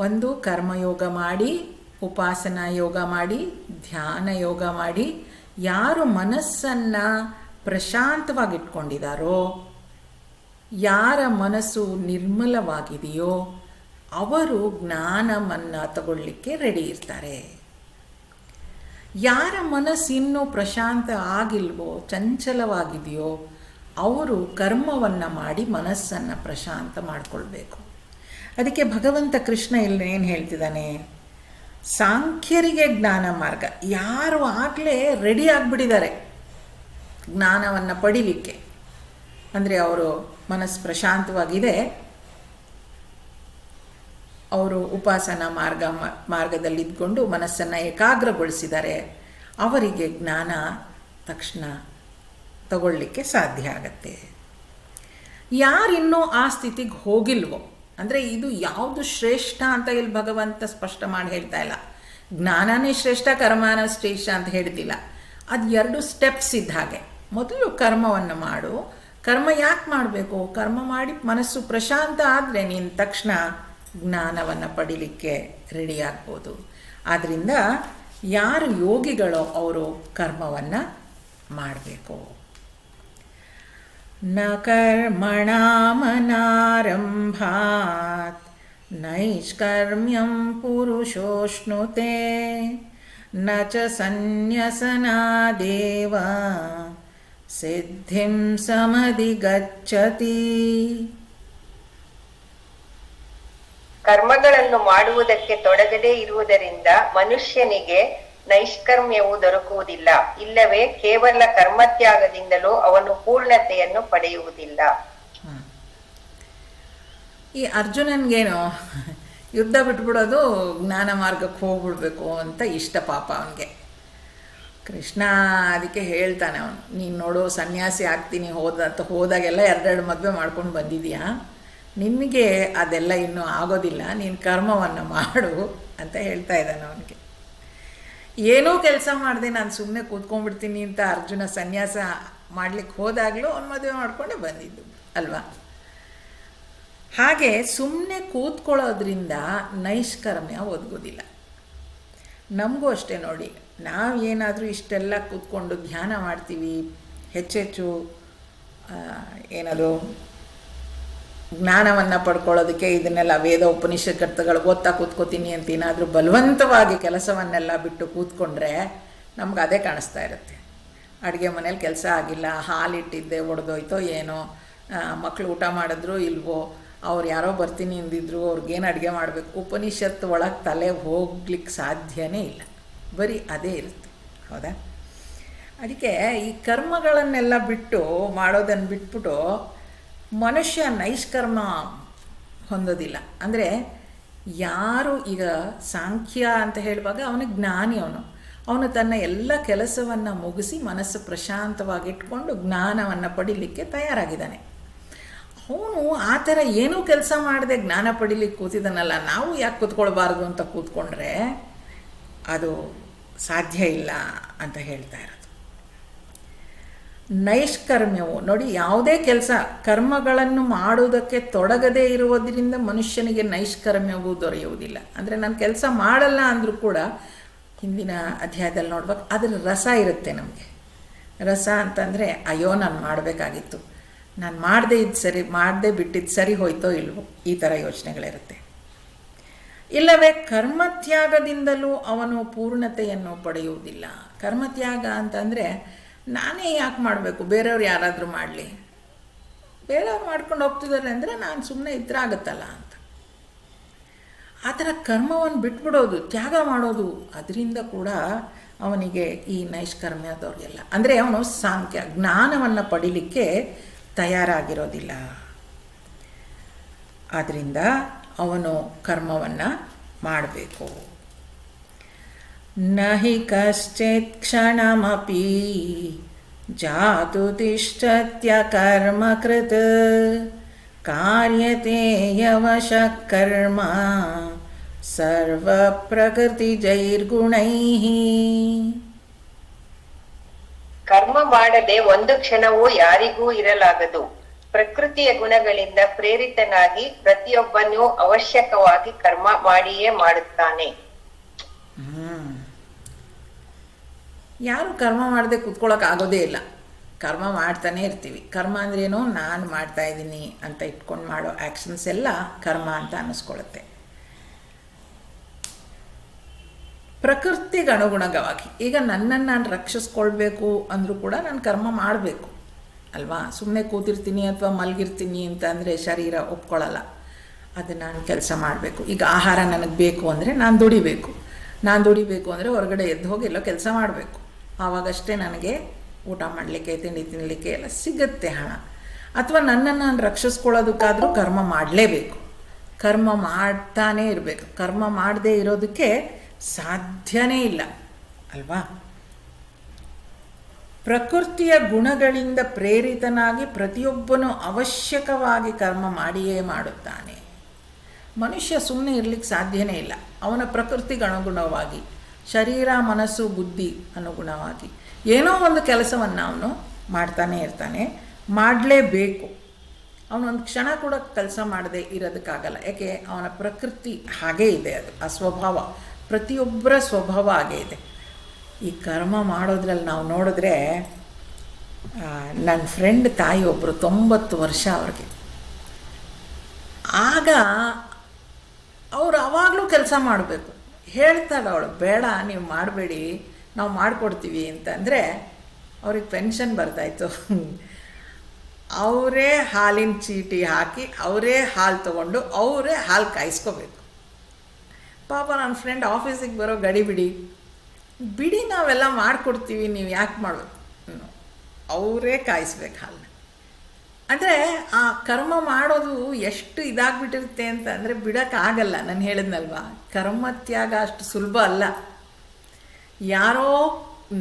ಒಂದು ಕರ್ಮಯೋಗ ಮಾಡಿ, ಉಪಾಸನಾ ಯೋಗ ಮಾಡಿ, ಧ್ಯಾನ ಯೋಗ ಮಾಡಿ, ಯಾರು ಮನಸ್ಸನ್ನು ಪ್ರಶಾಂತವಾಗಿಟ್ಕೊಂಡಿದ್ದಾರೋ, ಯಾರ ಮನಸ್ಸು ನಿರ್ಮಲವಾಗಿದೆಯೋ ಅವರು ಜ್ಞಾನವನ್ನು ತಗೊಳ್ಳಿಕ್ಕೆ ರೆಡಿ ಇರ್ತಾರೆ. ಯಾರ ಮನಸ್ಸು ಇನ್ನೂ ಪ್ರಶಾಂತ ಆಗಿಲ್ವೋ, ಚಂಚಲವಾಗಿದೆಯೋ, ಅವರು ಕರ್ಮವನ್ನು ಮಾಡಿ ಮನಸ್ಸನ್ನು ಪ್ರಶಾಂತ ಮಾಡಿಕೊಳ್ಬೇಕು. ಅದಕ್ಕೆ ಭಗವಂತ ಕೃಷ್ಣ ಇಲ್ಲಿ ಏನು ಹೇಳ್ತಿದ್ದಾನೆ, ಸಾಂಖ್ಯರಿಗೆ ಜ್ಞಾನ ಮಾರ್ಗ, ಯಾರು ಆಗಲೇ ರೆಡಿ ಆಗಿಬಿಟ್ಟಿದ್ದಾರೆ ಜ್ಞಾನವನ್ನು ಪಡಿಲಿಕ್ಕೆ, ಅಂದರೆ ಅವರು ಮನಸ್ಸು ಪ್ರಶಾಂತವಾಗಿದೆ, ಅವರು ಉಪಾಸನಾ ಮಾರ್ಗದಲ್ಲಿ ಇದ್ಕೊಂಡು ಮನಸ್ಸನ್ನು ಏಕಾಗ್ರಗೊಳಿಸಿದ್ದಾರೆ, ಅವರಿಗೆ ಜ್ಞಾನ ತಕ್ಷಣ ತಗೊಳ್ಳಿಕ್ಕೆ ಸಾಧ್ಯ ಆಗತ್ತೆ. ಯಾರಿನ್ನೂ ಆ ಸ್ಥಿತಿಗೆ ಹೋಗಿಲ್ವೋ, ಅಂದರೆ ಇದು ಯಾವುದು ಶ್ರೇಷ್ಠ ಅಂತ ಇಲ್ಲಿ ಭಗವಂತ ಸ್ಪಷ್ಟ ಮಾಡಿ ಹೇಳ್ತಾ ಇಲ್ಲ. ಜ್ಞಾನನೇ ಶ್ರೇಷ್ಠ, ಕರ್ಮನ ಶ್ರೇಷ್ಠ ಅಂತ ಹೇಳ್ತಿಲ್ಲ. ಅದು 2 ಸ್ಟೆಪ್ಸ್ ಇದ್ದ ಹಾಗೆ. ಮೊದಲು ಕರ್ಮವನ್ನು ಮಾಡು. ಕರ್ಮ ಯಾಕೆ ಮಾಡಬೇಕು? ಕರ್ಮ ಮಾಡಿ ಮನಸ್ಸು ಪ್ರಶಾಂತ ಆದರೆ ನೀನು ತಕ್ಷಣ ಜ್ಞಾನವನ್ನು ಪಡಿಲಿಕ್ಕೆ ರೆಡಿ ಆಗ್ಬೋದು. ಆದ್ದರಿಂದ ಯಾರು ಯೋಗಿಗಳೋ ಅವರು ಕರ್ಮವನ್ನು ಮಾಡಬೇಕು. ನ ಕರ್ಮಣಾಮನಾರಂಭಾತ್ ನೈಷ್ಕರ್ಮ್ಯಂ ಪುರುಷೋಷ್ಣುತೆ ನ ಚ ಸನ್ಯಸನಾದೇವ ಸಿದ್ಧಿಂ ಸಮಧಿಗಚ್ಚತಿ. ಕರ್ಮಗಳನ್ನು ಮಾಡುವುದಕ್ಕೆ ತೊಡಗದೇ ಇರುವುದರಿಂದ ಮನುಷ್ಯನಿಗೆ ನೈಷ್ಕರ್ಮ್ಯವು ದೊರಕುವುದಿಲ್ಲ, ಇಲ್ಲವೇ ಕೇವಲ ಕರ್ಮತ್ಯಾಗದಿಂದಲೂ ಅವನು ಪೂರ್ಣತೆಯನ್ನು ಪಡೆಯುವುದಿಲ್ಲ. ಈ ಅರ್ಜುನನ್ಗೇನು ಯುದ್ಧ ಬಿಟ್ಬಿಡೋದು, ಜ್ಞಾನ ಮಾರ್ಗಕ್ಕೆ ಹೋಗ್ಬಿಡ್ಬೇಕು ಅಂತ ಇಷ್ಟ ಪಾಪ ಅವನಿಗೆ. ಕೃಷ್ಣ ಅದಕ್ಕೆ ಹೇಳ್ತಾನೆ, ಅವನು ನೀನು ನೋಡು ಸನ್ಯಾಸಿ ಆಗ್ತೀನಿ ಹೋದಾಗೆಲ್ಲ 2 ಮದುವೆ ಮಾಡ್ಕೊಂಡು ಬಂದಿದೀಯಾ, ನಿನಗೆ ಅದೆಲ್ಲ ಇನ್ನೂ ಆಗೋದಿಲ್ಲ, ನೀನು ಕರ್ಮವನ್ನು ಮಾಡು ಅಂತ ಹೇಳ್ತಾ ಇದ್ದಾನೆ ಅವನಿಗೆ. ಏನೂ ಕೆಲಸ ಮಾಡಿದೆ ನಾನು ಸುಮ್ಮನೆ ಕೂತ್ಕೊಂಡ್ಬಿಡ್ತೀನಿ ಅಂತ ಅರ್ಜುನ ಸನ್ಯಾಸ ಮಾಡಲಿಕ್ಕೆ ಹೋದಾಗಲೂ ಅವನು ಮದುವೆ ಮಾಡಿಕೊಂಡೇ ಬಂದಿದ್ದು ಅಲ್ವಾ. ಹಾಗೆ ಸುಮ್ಮನೆ ಕೂತ್ಕೊಳ್ಳೋದ್ರಿಂದ ನೈಷ್ಕರ್ಮ್ಯ ಒದಗೋದಿಲ್ಲ. ನಮಗೂ ಅಷ್ಟೇ ನೋಡಿ, ನಾವು ಏನಾದರೂ ಇಷ್ಟೆಲ್ಲ ಕೂತ್ಕೊಂಡು ಧ್ಯಾನ ಮಾಡ್ತೀವಿ, ಹೆಚ್ಚೆಚ್ಚು ಏನದು ಜ್ಞಾನವನ್ನು ಪಡ್ಕೊಳ್ಳೋದಕ್ಕೆ ಇದನ್ನೆಲ್ಲ ವೇದ ಉಪನಿಷತ್ತುಗಳು ಓದ್ತಾ ಕೂತ್ಕೋತೀನಿ ಅಂತ ಏನಾದರೂ ಬಲವಂತವಾಗಿ ಕೆಲಸವನ್ನೆಲ್ಲ ಬಿಟ್ಟು ಕೂತ್ಕೊಂಡ್ರೆ ನಮ್ಗೆ ಅದೇ ಕಾಣಿಸ್ತಾ ಇರುತ್ತೆ. ಅಡುಗೆ ಮನೇಲಿ ಕೆಲಸ ಆಗಿಲ್ಲ, ಹಾಲಿಟ್ಟಿದ್ದೆ ಒಡೆದೋಯ್ತೋ ಏನೋ, ಮಕ್ಕಳು ಊಟ ಮಾಡಿದ್ರು ಇಲ್ವೋ, ಅವ್ರು ಯಾರೋ ಬರ್ತೀನಿ ಅಂದಿದ್ರು, ಅವ್ರಿಗೇನು ಅಡುಗೆ ಮಾಡಬೇಕು, ಉಪನಿಷತ್ತು ಒಳಗೆ ತಲೆ ಹೋಗ್ಲಿಕ್ಕೆ ಸಾಧ್ಯನೇ ಇಲ್ಲ, ಬರೀ ಅದೇ ಇರುತ್ತೆ. ಹೌದಾ? ಅದಕ್ಕೆ ಈ ಕರ್ಮಗಳನ್ನೆಲ್ಲ ಬಿಟ್ಟು ಮಾಡೋದನ್ನು ಬಿಟ್ಬಿಟ್ಟು ಮನುಷ್ಯ ನೈಷ್ಕರ್ಮ ಹೊಂದೋದಿಲ್ಲ. ಅಂದರೆ ಯಾರು ಈಗ ಸಾಂಖ್ಯ ಅಂತ ಹೇಳುವಾಗ ಅವನು ಜ್ಞಾನಿ, ಅವನು ತನ್ನ ಎಲ್ಲ ಕೆಲಸವನ್ನು ಮುಗಿಸಿ ಮನಸ್ಸು ಪ್ರಶಾಂತವಾಗಿಟ್ಕೊಂಡು ಜ್ಞಾನವನ್ನು ಪಡೀಲಿಕ್ಕೆ ತಯಾರಾಗಿದ್ದಾನೆ. ಅವನು ಆ ಥರ ಏನೂ ಕೆಲಸ ಮಾಡದೆ ಜ್ಞಾನ ಪಡೀಲಿಕ್ಕೆ ಕೂತಿದ್ದಾನಲ್ಲ, ನಾವು ಯಾಕೆ ಕೂತ್ಕೊಳ್ಬಾರ್ದು ಅಂತ ಕೂತ್ಕೊಂಡ್ರೆ ಅದು ಸಾಧ್ಯ ಇಲ್ಲ ಅಂತ ಹೇಳ್ತಾ ಇರೋದು. ನೈಷ್ಕರ್ಮ್ಯವು ನೋಡಿ, ಯಾವುದೇ ಕೆಲಸ ಕರ್ಮಗಳನ್ನು ಮಾಡುವುದಕ್ಕೆ ತೊಡಗದೇ ಇರುವುದರಿಂದ ಮನುಷ್ಯನಿಗೆ ನೈಷ್ಕರ್ಮ್ಯವು ದೊರೆಯುವುದಿಲ್ಲ. ಅಂದರೆ ನಾನು ಕೆಲಸ ಮಾಡಲ್ಲ ಅಂದರೂ ಕೂಡ ಹಿಂದಿನ ಅಧ್ಯಾಯದಲ್ಲಿ ನೋಡ್ಬೇಕು, ಅದರ ರಸ ಇರುತ್ತೆ ನಮಗೆ. ರಸ ಅಂತಂದರೆ ಅಯ್ಯೋ ನಾನು ಮಾಡಬೇಕಾಗಿತ್ತು, ನಾನು ಮಾಡದೇ ಬಿಟ್ಟಿದ್ದು ಸರಿ ಹೋಯ್ತೋ ಇಲ್ವೋ, ಈ ಥರ ಯೋಚನೆಗಳಿರುತ್ತೆ. ಇಲ್ಲವೇ ಕರ್ಮತ್ಯಾಗದಿಂದಲೂ ಅವನು ಪೂರ್ಣತೆಯನ್ನು ಪಡೆಯುವುದಿಲ್ಲ. ಕರ್ಮತ್ಯಾಗ ಅಂತಂದರೆ ನಾನೇ ಯಾಕೆ ಮಾಡಬೇಕು, ಬೇರೆಯವ್ರು ಯಾರಾದರೂ ಮಾಡಲಿ, ಬೇರೆಯವ್ರು ಮಾಡ್ಕೊಂಡು ಹೋಗ್ತಿದ್ದಾರೆ ಅಂದರೆ ನಾನು ಸುಮ್ಮನೆ ಇದ್ರೆ ಆಗುತ್ತಲ್ಲ ಅಂತ ಆ ಥರ ಕರ್ಮವನ್ನು ಬಿಟ್ಬಿಡೋದು, ತ್ಯಾಗ ಮಾಡೋದು, ಅದರಿಂದ ಕೂಡ ಅವನಿಗೆ ಈ ನೈಷ್ಕರ್ಮ್ಯ ದೊರೆಯಲ್ಲ. ಅಂದರೆ ಅವನು ಸಾಂಖ್ಯ ಜ್ಞಾನವನ್ನು ಪಡೀಲಿಕ್ಕೆ ತಯಾರಾಗಿರೋದಿಲ್ಲ. ಆದ್ದರಿಂದ ಅವನು ಕರ್ಮವನ್ನು ಮಾಡಬೇಕು. ನ ಹಿ ಕಶ್ಚಿತ್ ಕ್ಷಣಮಪಿ ಜಾತು ತಿಷ್ಠತ್ಯ ಕರ್ಮ ಕೃತ್ ಕಾರ್ಯತೆ ಯವಶಃ ಕರ್ಮ ಸರ್ವ ಪ್ರಕೃತಿಜೈರ್ಗುಣೈಃ. ಕರ್ಮ ಮಾಡದೆ ಒಂದು ಕ್ಷಣವೂ ಯಾರಿಗೂ ಇರಲಾಗದು. ಪ್ರಕೃತಿಯ ಗುಣಗಳಿಂದ ಪ್ರೇರಿತನಾಗಿ ಪ್ರತಿಯೊಬ್ಬನೂ ಅವಶ್ಯಕವಾಗಿ ಕರ್ಮ ಮಾಡಿಯೇ ಮಾಡುತ್ತಾನೆ. ಯಾರು ಕರ್ಮ ಮಾಡದೆ ಕೂತ್ಕೊಳ್ಳೋಕೆ ಆಗೋದೇ ಇಲ್ಲ. ಕರ್ಮ ಮಾಡ್ತಾನೆ ಇರ್ತೀವಿ. ಕರ್ಮ ಅಂದ್ರೇನು, ನಾನು ಮಾಡ್ತಾ ಇದ್ದೀನಿ ಅಂತ ಇಟ್ಕೊಂಡು ಮಾಡೋ ಆ್ಯಕ್ಷನ್ಸ್ ಎಲ್ಲ ಕರ್ಮ ಅಂತ ಅನ್ನಿಸ್ಕೊಳ್ಳುತ್ತೆ. ಪ್ರಕೃತಿಗೆ ಅನುಗುಣವಾಗಿ ಈಗ ನನ್ನನ್ನು ನಾನು ರಕ್ಷಿಸ್ಕೊಳ್ಬೇಕು ಅಂದರೂ ಕೂಡ ನಾನು ಕರ್ಮ ಮಾಡಬೇಕು ಅಲ್ವಾ. ಸುಮ್ಮನೆ ಕೂತಿರ್ತೀನಿ ಅಥವಾ ಮಲಗಿರ್ತೀನಿ ಅಂತ ಅಂದರೆ ಶರೀರ ಒಪ್ಕೊಳ್ಳಲ್ಲ. ಅದು ನಾನು ಕೆಲಸ ಮಾಡಬೇಕು. ಈಗ ಆಹಾರ ನನಗೆ ಬೇಕು ಅಂದರೆ ನಾನು ದುಡಿಬೇಕು. ನಾನು ದುಡಿಬೇಕು ಅಂದರೆ ಹೊರಗಡೆ ಎದ್ದು ಹೋಗಿ ಎಲ್ಲೋ ಕೆಲಸ ಮಾಡಬೇಕು. ಆವಾಗಷ್ಟೇ ನನಗೆ ಊಟ ಮಾಡಲಿಕ್ಕೆ, ತಿಂಡಿ ತಿನ್ನಲಿಕ್ಕೆ ಎಲ್ಲ ಸಿಗುತ್ತೆ ಹಣ. ಅಥವಾ ನನ್ನನ್ನು ನಾನು ರಕ್ಷಿಸ್ಕೊಳ್ಳೋದಕ್ಕಾದರೂ ಕರ್ಮ ಮಾಡಲೇಬೇಕು. ಕರ್ಮ ಮಾಡ್ತಾನೇ ಇರಬೇಕು. ಕರ್ಮ ಮಾಡದೇ ಇರೋದಕ್ಕೆ ಸಾಧ್ಯನೇ ಇಲ್ಲ ಅಲ್ವಾ. ಪ್ರಕೃತಿಯ ಗುಣಗಳಿಂದ ಪ್ರೇರಿತನಾಗಿ ಪ್ರತಿಯೊಬ್ಬನೂ ಅವಶ್ಯಕವಾಗಿ ಕರ್ಮ ಮಾಡಿಯೇ ಮಾಡುತ್ತಾನೆ. ಮನುಷ್ಯ ಸುಮ್ಮನೆ ಇರಲಿಕ್ಕೆ ಸಾಧ್ಯನೇ ಇಲ್ಲ. ಅವನ ಪ್ರಕೃತಿಗೆ ಅನುಗುಣವಾಗಿ, ಶರೀರ ಮನಸ್ಸು ಬುದ್ಧಿ ಅನುಗುಣವಾಗಿ ಏನೋ ಒಂದು ಕೆಲಸವನ್ನು ಅವನು ಮಾಡ್ತಾನೇ ಇರ್ತಾನೆ, ಮಾಡಲೇಬೇಕು. ಅವನೊಂದು ಕ್ಷಣ ಕೂಡ ಕೆಲಸ ಮಾಡದೆ ಇರೋದಕ್ಕಾಗಲ್ಲ. ಯಾಕೆ, ಅವನ ಪ್ರಕೃತಿ ಹಾಗೇ ಇದೆ. ಅದು ಆ ಸ್ವಭಾವ, ಪ್ರತಿಯೊಬ್ಬರ ಸ್ವಭಾವ ಹಾಗೇ ಇದೆ. ಈ ಕರ್ಮ ಮಾಡೋದ್ರಲ್ಲಿ ನಾವು ನೋಡಿದ್ರೆ, ನನ್ನ ಫ್ರೆಂಡ್ ತಾಯಿ ಒಬ್ಬರು 90 ವರ್ಷ ಅವ್ರಿಗೆ. ಆಗ ಅವರು ಆವಾಗಲೂ ಕೆಲಸ ಮಾಡಬೇಕು. ಹೇಳ್ತಾಳೆ ಅವಳು, ಬೇಡ ನೀವು ಮಾಡಬೇಡಿ, ನಾವು ಮಾಡಿಕೊಡ್ತೀವಿ ಅಂತಂದರೆ ಅವ್ರಿಗೆ ಪೆನ್ಷನ್ ಬರ್ತಾಯಿತ್ತು. ಅವರೇ ಹಾಲಿನ ಚೀಟಿ ಹಾಕಿ ಅವರೇ ಹಾಲು ತೊಗೊಂಡು ಅವರೇ ಹಾಲು ಕಾಯಿಸ್ಕೋಬೇಕು. ಪಾಪ ನನ್ನ ಫ್ರೆಂಡ್ ಆಫೀಸಿಗೆ ಬರೋ ಗಡಿಬಿಡಿ, ಬಿಡಿ ನಾವೆಲ್ಲ ಮಾಡಿಕೊಡ್ತೀವಿ, ನೀವು ಯಾಕೆ ಮಾಡಬೇಕು, ಅವರೇ ಕಾಯಿಸ್ಬೇಕು ಹಾಲನ್ನ. ಅಂದರೆ ಆ ಕರ್ಮ ಮಾಡೋದು ಎಷ್ಟು ಇದಾಗ್ಬಿಟ್ಟಿರುತ್ತೆ ಅಂತ ಅಂದರೆ ಬಿಡೋಕ್ಕಾಗಲ್ಲ. ನಾನು ಹೇಳಿದ್ನಲ್ವಾ, ಕರ್ಮತ್ಯಾಗ ಅಷ್ಟು ಸುಲಭ ಅಲ್ಲ. ಯಾರೋ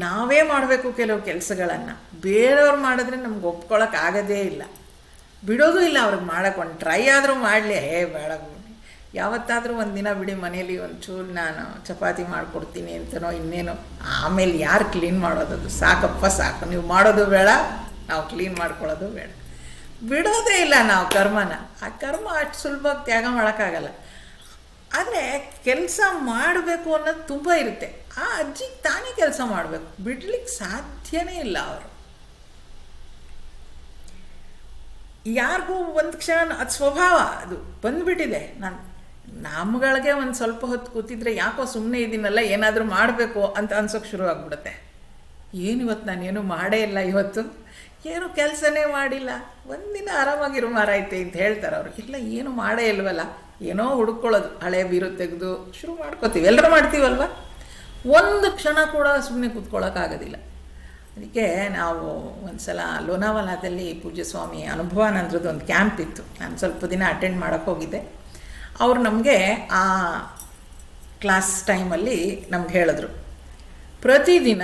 ನಾವೇ ಮಾಡಬೇಕು ಕೆಲವು ಕೆಲಸಗಳನ್ನು. ಬೇರೆಯವ್ರು ಮಾಡಿದ್ರೆ ನಮ್ಗೆ ಒಪ್ಕೊಳ್ಳೋಕ್ಕಾಗೋದೇ ಇಲ್ಲ, ಬಿಡೋದು ಇಲ್ಲ. ಅವ್ರಿಗೆ ಮಾಡೋಕ್ಕೆ ಒಂದು ಟ್ರೈ ಆದರೂ ಮಾಡಲಿ, ಬೇಡ ಯಾವತ್ತಾದರೂ ಒಂದು ದಿನ ಬಿಡಿ, ಮನೇಲಿ ಒಂಚೂರು ನಾನು ಚಪಾತಿ ಮಾಡಿಕೊಡ್ತೀನಿ ಅಂತನೋ ಇನ್ನೇನೋ. ಆಮೇಲೆ ಯಾರು ಕ್ಲೀನ್ ಮಾಡೋದು, ಸಾಕಪ್ಪ ಸಾಕು, ನೀವು ಮಾಡೋದು ಬೇಡ, ನಾವು ಕ್ಲೀನ್ ಮಾಡ್ಕೊಳ್ಳೋದು ಬೇಡ. ಬಿಡೋದೇ ಇಲ್ಲ ನಾವು ಕರ್ಮನ. ಆ ಕರ್ಮ ಅಷ್ಟು ಸುಲಭವಾಗಿ ತ್ಯಾಗ ಮಾಡೋಕ್ಕಾಗಲ್ಲ. ಆದರೆ ಕೆಲಸ ಮಾಡಬೇಕು ಅನ್ನೋದು ತುಂಬ ಇರುತ್ತೆ. ಆ ಅಜ್ಜಿಗೆ ತಾನೇ ಕೆಲಸ ಮಾಡಬೇಕು, ಬಿಡ್ಲಿಕ್ಕೆ ಸಾಧ್ಯನೇ ಇಲ್ಲ. ಅವರು ಯಾರಿಗೂ ಒಂದು ಕ್ಷಣ ಅದು ಸ್ವಭಾವ, ಅದು ಬಂದುಬಿಟ್ಟಿದೆ. ನಮ್ಗಳಿಗೆ ಒಂದು ಸ್ವಲ್ಪ ಹೊತ್ತು ಕೂತಿದ್ರೆ ಯಾಕೋ ಸುಮ್ಮನೆ ಇದ್ದೀನಲ್ಲ, ಏನಾದರೂ ಮಾಡಬೇಕು ಅಂತ ಅನ್ಸೋಕ್ಕೆ ಶುರು ಆಗ್ಬಿಡುತ್ತೆ. ಏನಿವತ್ತು ನಾನೇನು ಮಾಡೇ ಇಲ್ಲ, ಇವತ್ತು ಏನು ಕೆಲಸನೇ ಮಾಡಿಲ್ಲ, ಒಂದಿನ ಆರಾಮಾಗಿರೋ ಮಾರಾಯ್ತೆ ಅಂತ ಹೇಳ್ತಾರೆ ಅವರು. ಇಲ್ಲ, ಏನು ಮಾಡೇ ಇಲ್ವಲ್ಲ, ಏನೋ ಹುಡ್ಕೊಳ್ಳೋದು, ಹಳೆ ಬೀರು ತೆಗೆದು ಶುರು ಮಾಡ್ಕೋತೀವಿ, ಎಲ್ಲರೂ ಮಾಡ್ತೀವಲ್ವ. ಒಂದು ಕ್ಷಣ ಕೂಡ ಸುಮ್ಮನೆ ಕೂತ್ಕೊಳ್ಳೋಕ್ಕಾಗೋದಿಲ್ಲ. ಅದಕ್ಕೆ ನಾವು ಒಂದು ಸಲ ಲೋನಾವಾಲಾದಲ್ಲಿ ಪೂಜ್ಯ ಸ್ವಾಮಿ ಅನುಭವಾನಂದ್ರದ್ದು ಒಂದು ಕ್ಯಾಂಪ್ ಇತ್ತು. ನಾನು ಸ್ವಲ್ಪ ದಿನ ಅಟೆಂಡ್ ಮಾಡೋಕ್ಕೆ ಹೋಗಿದ್ದೆ. ಅವರು ನಮಗೆ ಆ ಕ್ಲಾಸ್ ಟೈಮಲ್ಲಿ ನಮ್ಗೆ ಹೇಳಿದ್ರು, ಪ್ರತಿದಿನ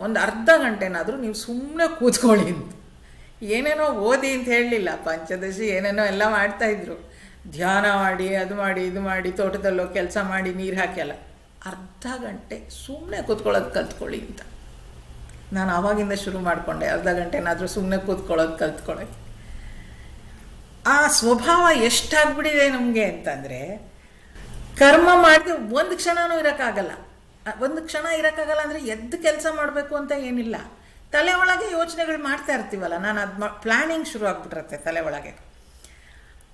ಒಂದು ಅರ್ಧ ಗಂಟೆನಾದರೂ ನೀವು ಸುಮ್ಮನೆ ಕೂತ್ಕೊಳ್ಳಿ ಅಂತ. ಏನೇನೋ ಓದಿ ಅಂತ ಹೇಳಲಿಲ್ಲ, ಪಂಚದಶಿ ಏನೇನೋ ಎಲ್ಲ ಮಾಡ್ತಾಯಿದ್ರು. ಧ್ಯಾನ ಮಾಡಿ, ಅದು ಮಾಡಿ, ಇದು ಮಾಡಿ, ತೋಟದಲ್ಲೋ ಕೆಲಸ ಮಾಡಿ, ನೀರು ಹಾಕಿ ಅಲ್ಲ, ಅರ್ಧ ಗಂಟೆ ಸುಮ್ಮನೆ ಕೂತ್ಕೊಳ್ಳೋದು ಕಲ್ತ್ಕೊಳ್ಳಿ ಅಂತ. ನಾನು ಆವಾಗಿಂದ ಶುರು ಮಾಡಿಕೊಂಡೆ, ಅರ್ಧ ಗಂಟೆನಾದರೂ ಸುಮ್ಮನೆ ಕೂತ್ಕೊಳ್ಳೋದು ಕಲ್ತ್ಕೊಳ್ಳೋಕ್ಕೆ. ಆ ಸ್ವಭಾವ ಎಷ್ಟಾಗ್ಬಿಟ್ಟಿದೆ ನಮಗೆ ಅಂತಂದರೆ, ಕರ್ಮ ಮಾಡಿದೆ ಒಂದು ಕ್ಷಣನೂ ಇರೋಕ್ಕಾಗಲ್ಲ. ಒಂದು ಕ್ಷಣ ಇರೋಕ್ಕಾಗಲ್ಲ ಅಂದರೆ ಎದ್ದು ಕೆಲಸ ಮಾಡಬೇಕು ಅಂತ ಏನಿಲ್ಲ. ತಲೆ ಒಳಗೆ ಯೋಚನೆಗಳು ಮಾಡ್ತಾ ಇರ್ತೀವಲ್ಲ, ನಾನು ಅದು ಪ್ಲ್ಯಾನಿಂಗ್ ಶುರು ಆಗಿಬಿಟ್ಟಿರುತ್ತೆ ತಲೆ ಒಳಗೆ.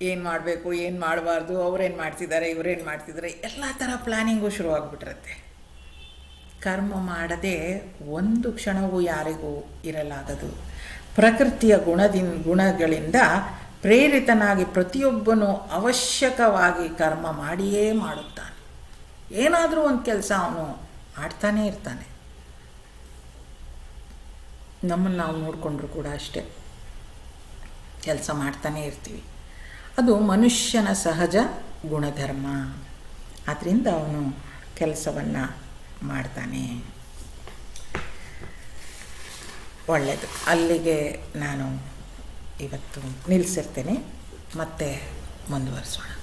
ಏನು ಮಾಡಬೇಕು, ಏನು ಮಾಡಬಾರ್ದು, ಅವ್ರೇನು ಮಾಡ್ತಿದ್ದಾರೆ, ಇವರೇನು ಮಾಡ್ತಿದ್ದಾರೆ, ಎಲ್ಲ ಥರ ಪ್ಲ್ಯಾನಿಂಗು ಶುರು ಆಗಿಬಿಟ್ಟಿರುತ್ತೆ. ಕರ್ಮ ಮಾಡದೆ ಒಂದು ಕ್ಷಣವೂ ಯಾರಿಗೂ ಇರಲಾಗದು. ಪ್ರಕೃತಿಯ ಗುಣಗಳಿಂದ ಪ್ರೇರಿತನಾಗಿ ಪ್ರತಿಯೊಬ್ಬನೂ ಅವಶ್ಯಕವಾಗಿ ಕರ್ಮ ಮಾಡಿಯೇ ಮಾಡುತ್ತಾನೆ. ಏನಾದರೂ ಒಂದು ಕೆಲಸ ಅವನು ಮಾಡ್ತಾನೇ ಇರ್ತಾನೆ. ನಮ್ಮನ್ನು ನಾವು ನೋಡಿಕೊಂಡ್ರು ಕೂಡ ಅಷ್ಟೇ, ಕೆಲಸ ಮಾಡ್ತಾನೇ ಇರ್ತೀವಿ. ಅದು ಮನುಷ್ಯನ ಸಹಜ ಗುಣಧರ್ಮ. ಆದ್ದರಿಂದ ಅವನು ಕೆಲಸವನ್ನು ಮಾಡ್ತಾನೆ. ಒಳ್ಳೆಯದು. ಅಲ್ಲಿಗೆ ನಾನು ಇವತ್ತು ನಿಲ್ಲಿಸಿರ್ತೇನೆ, ಮತ್ತೆ ಮುಂದುವರಿಸೋಣ.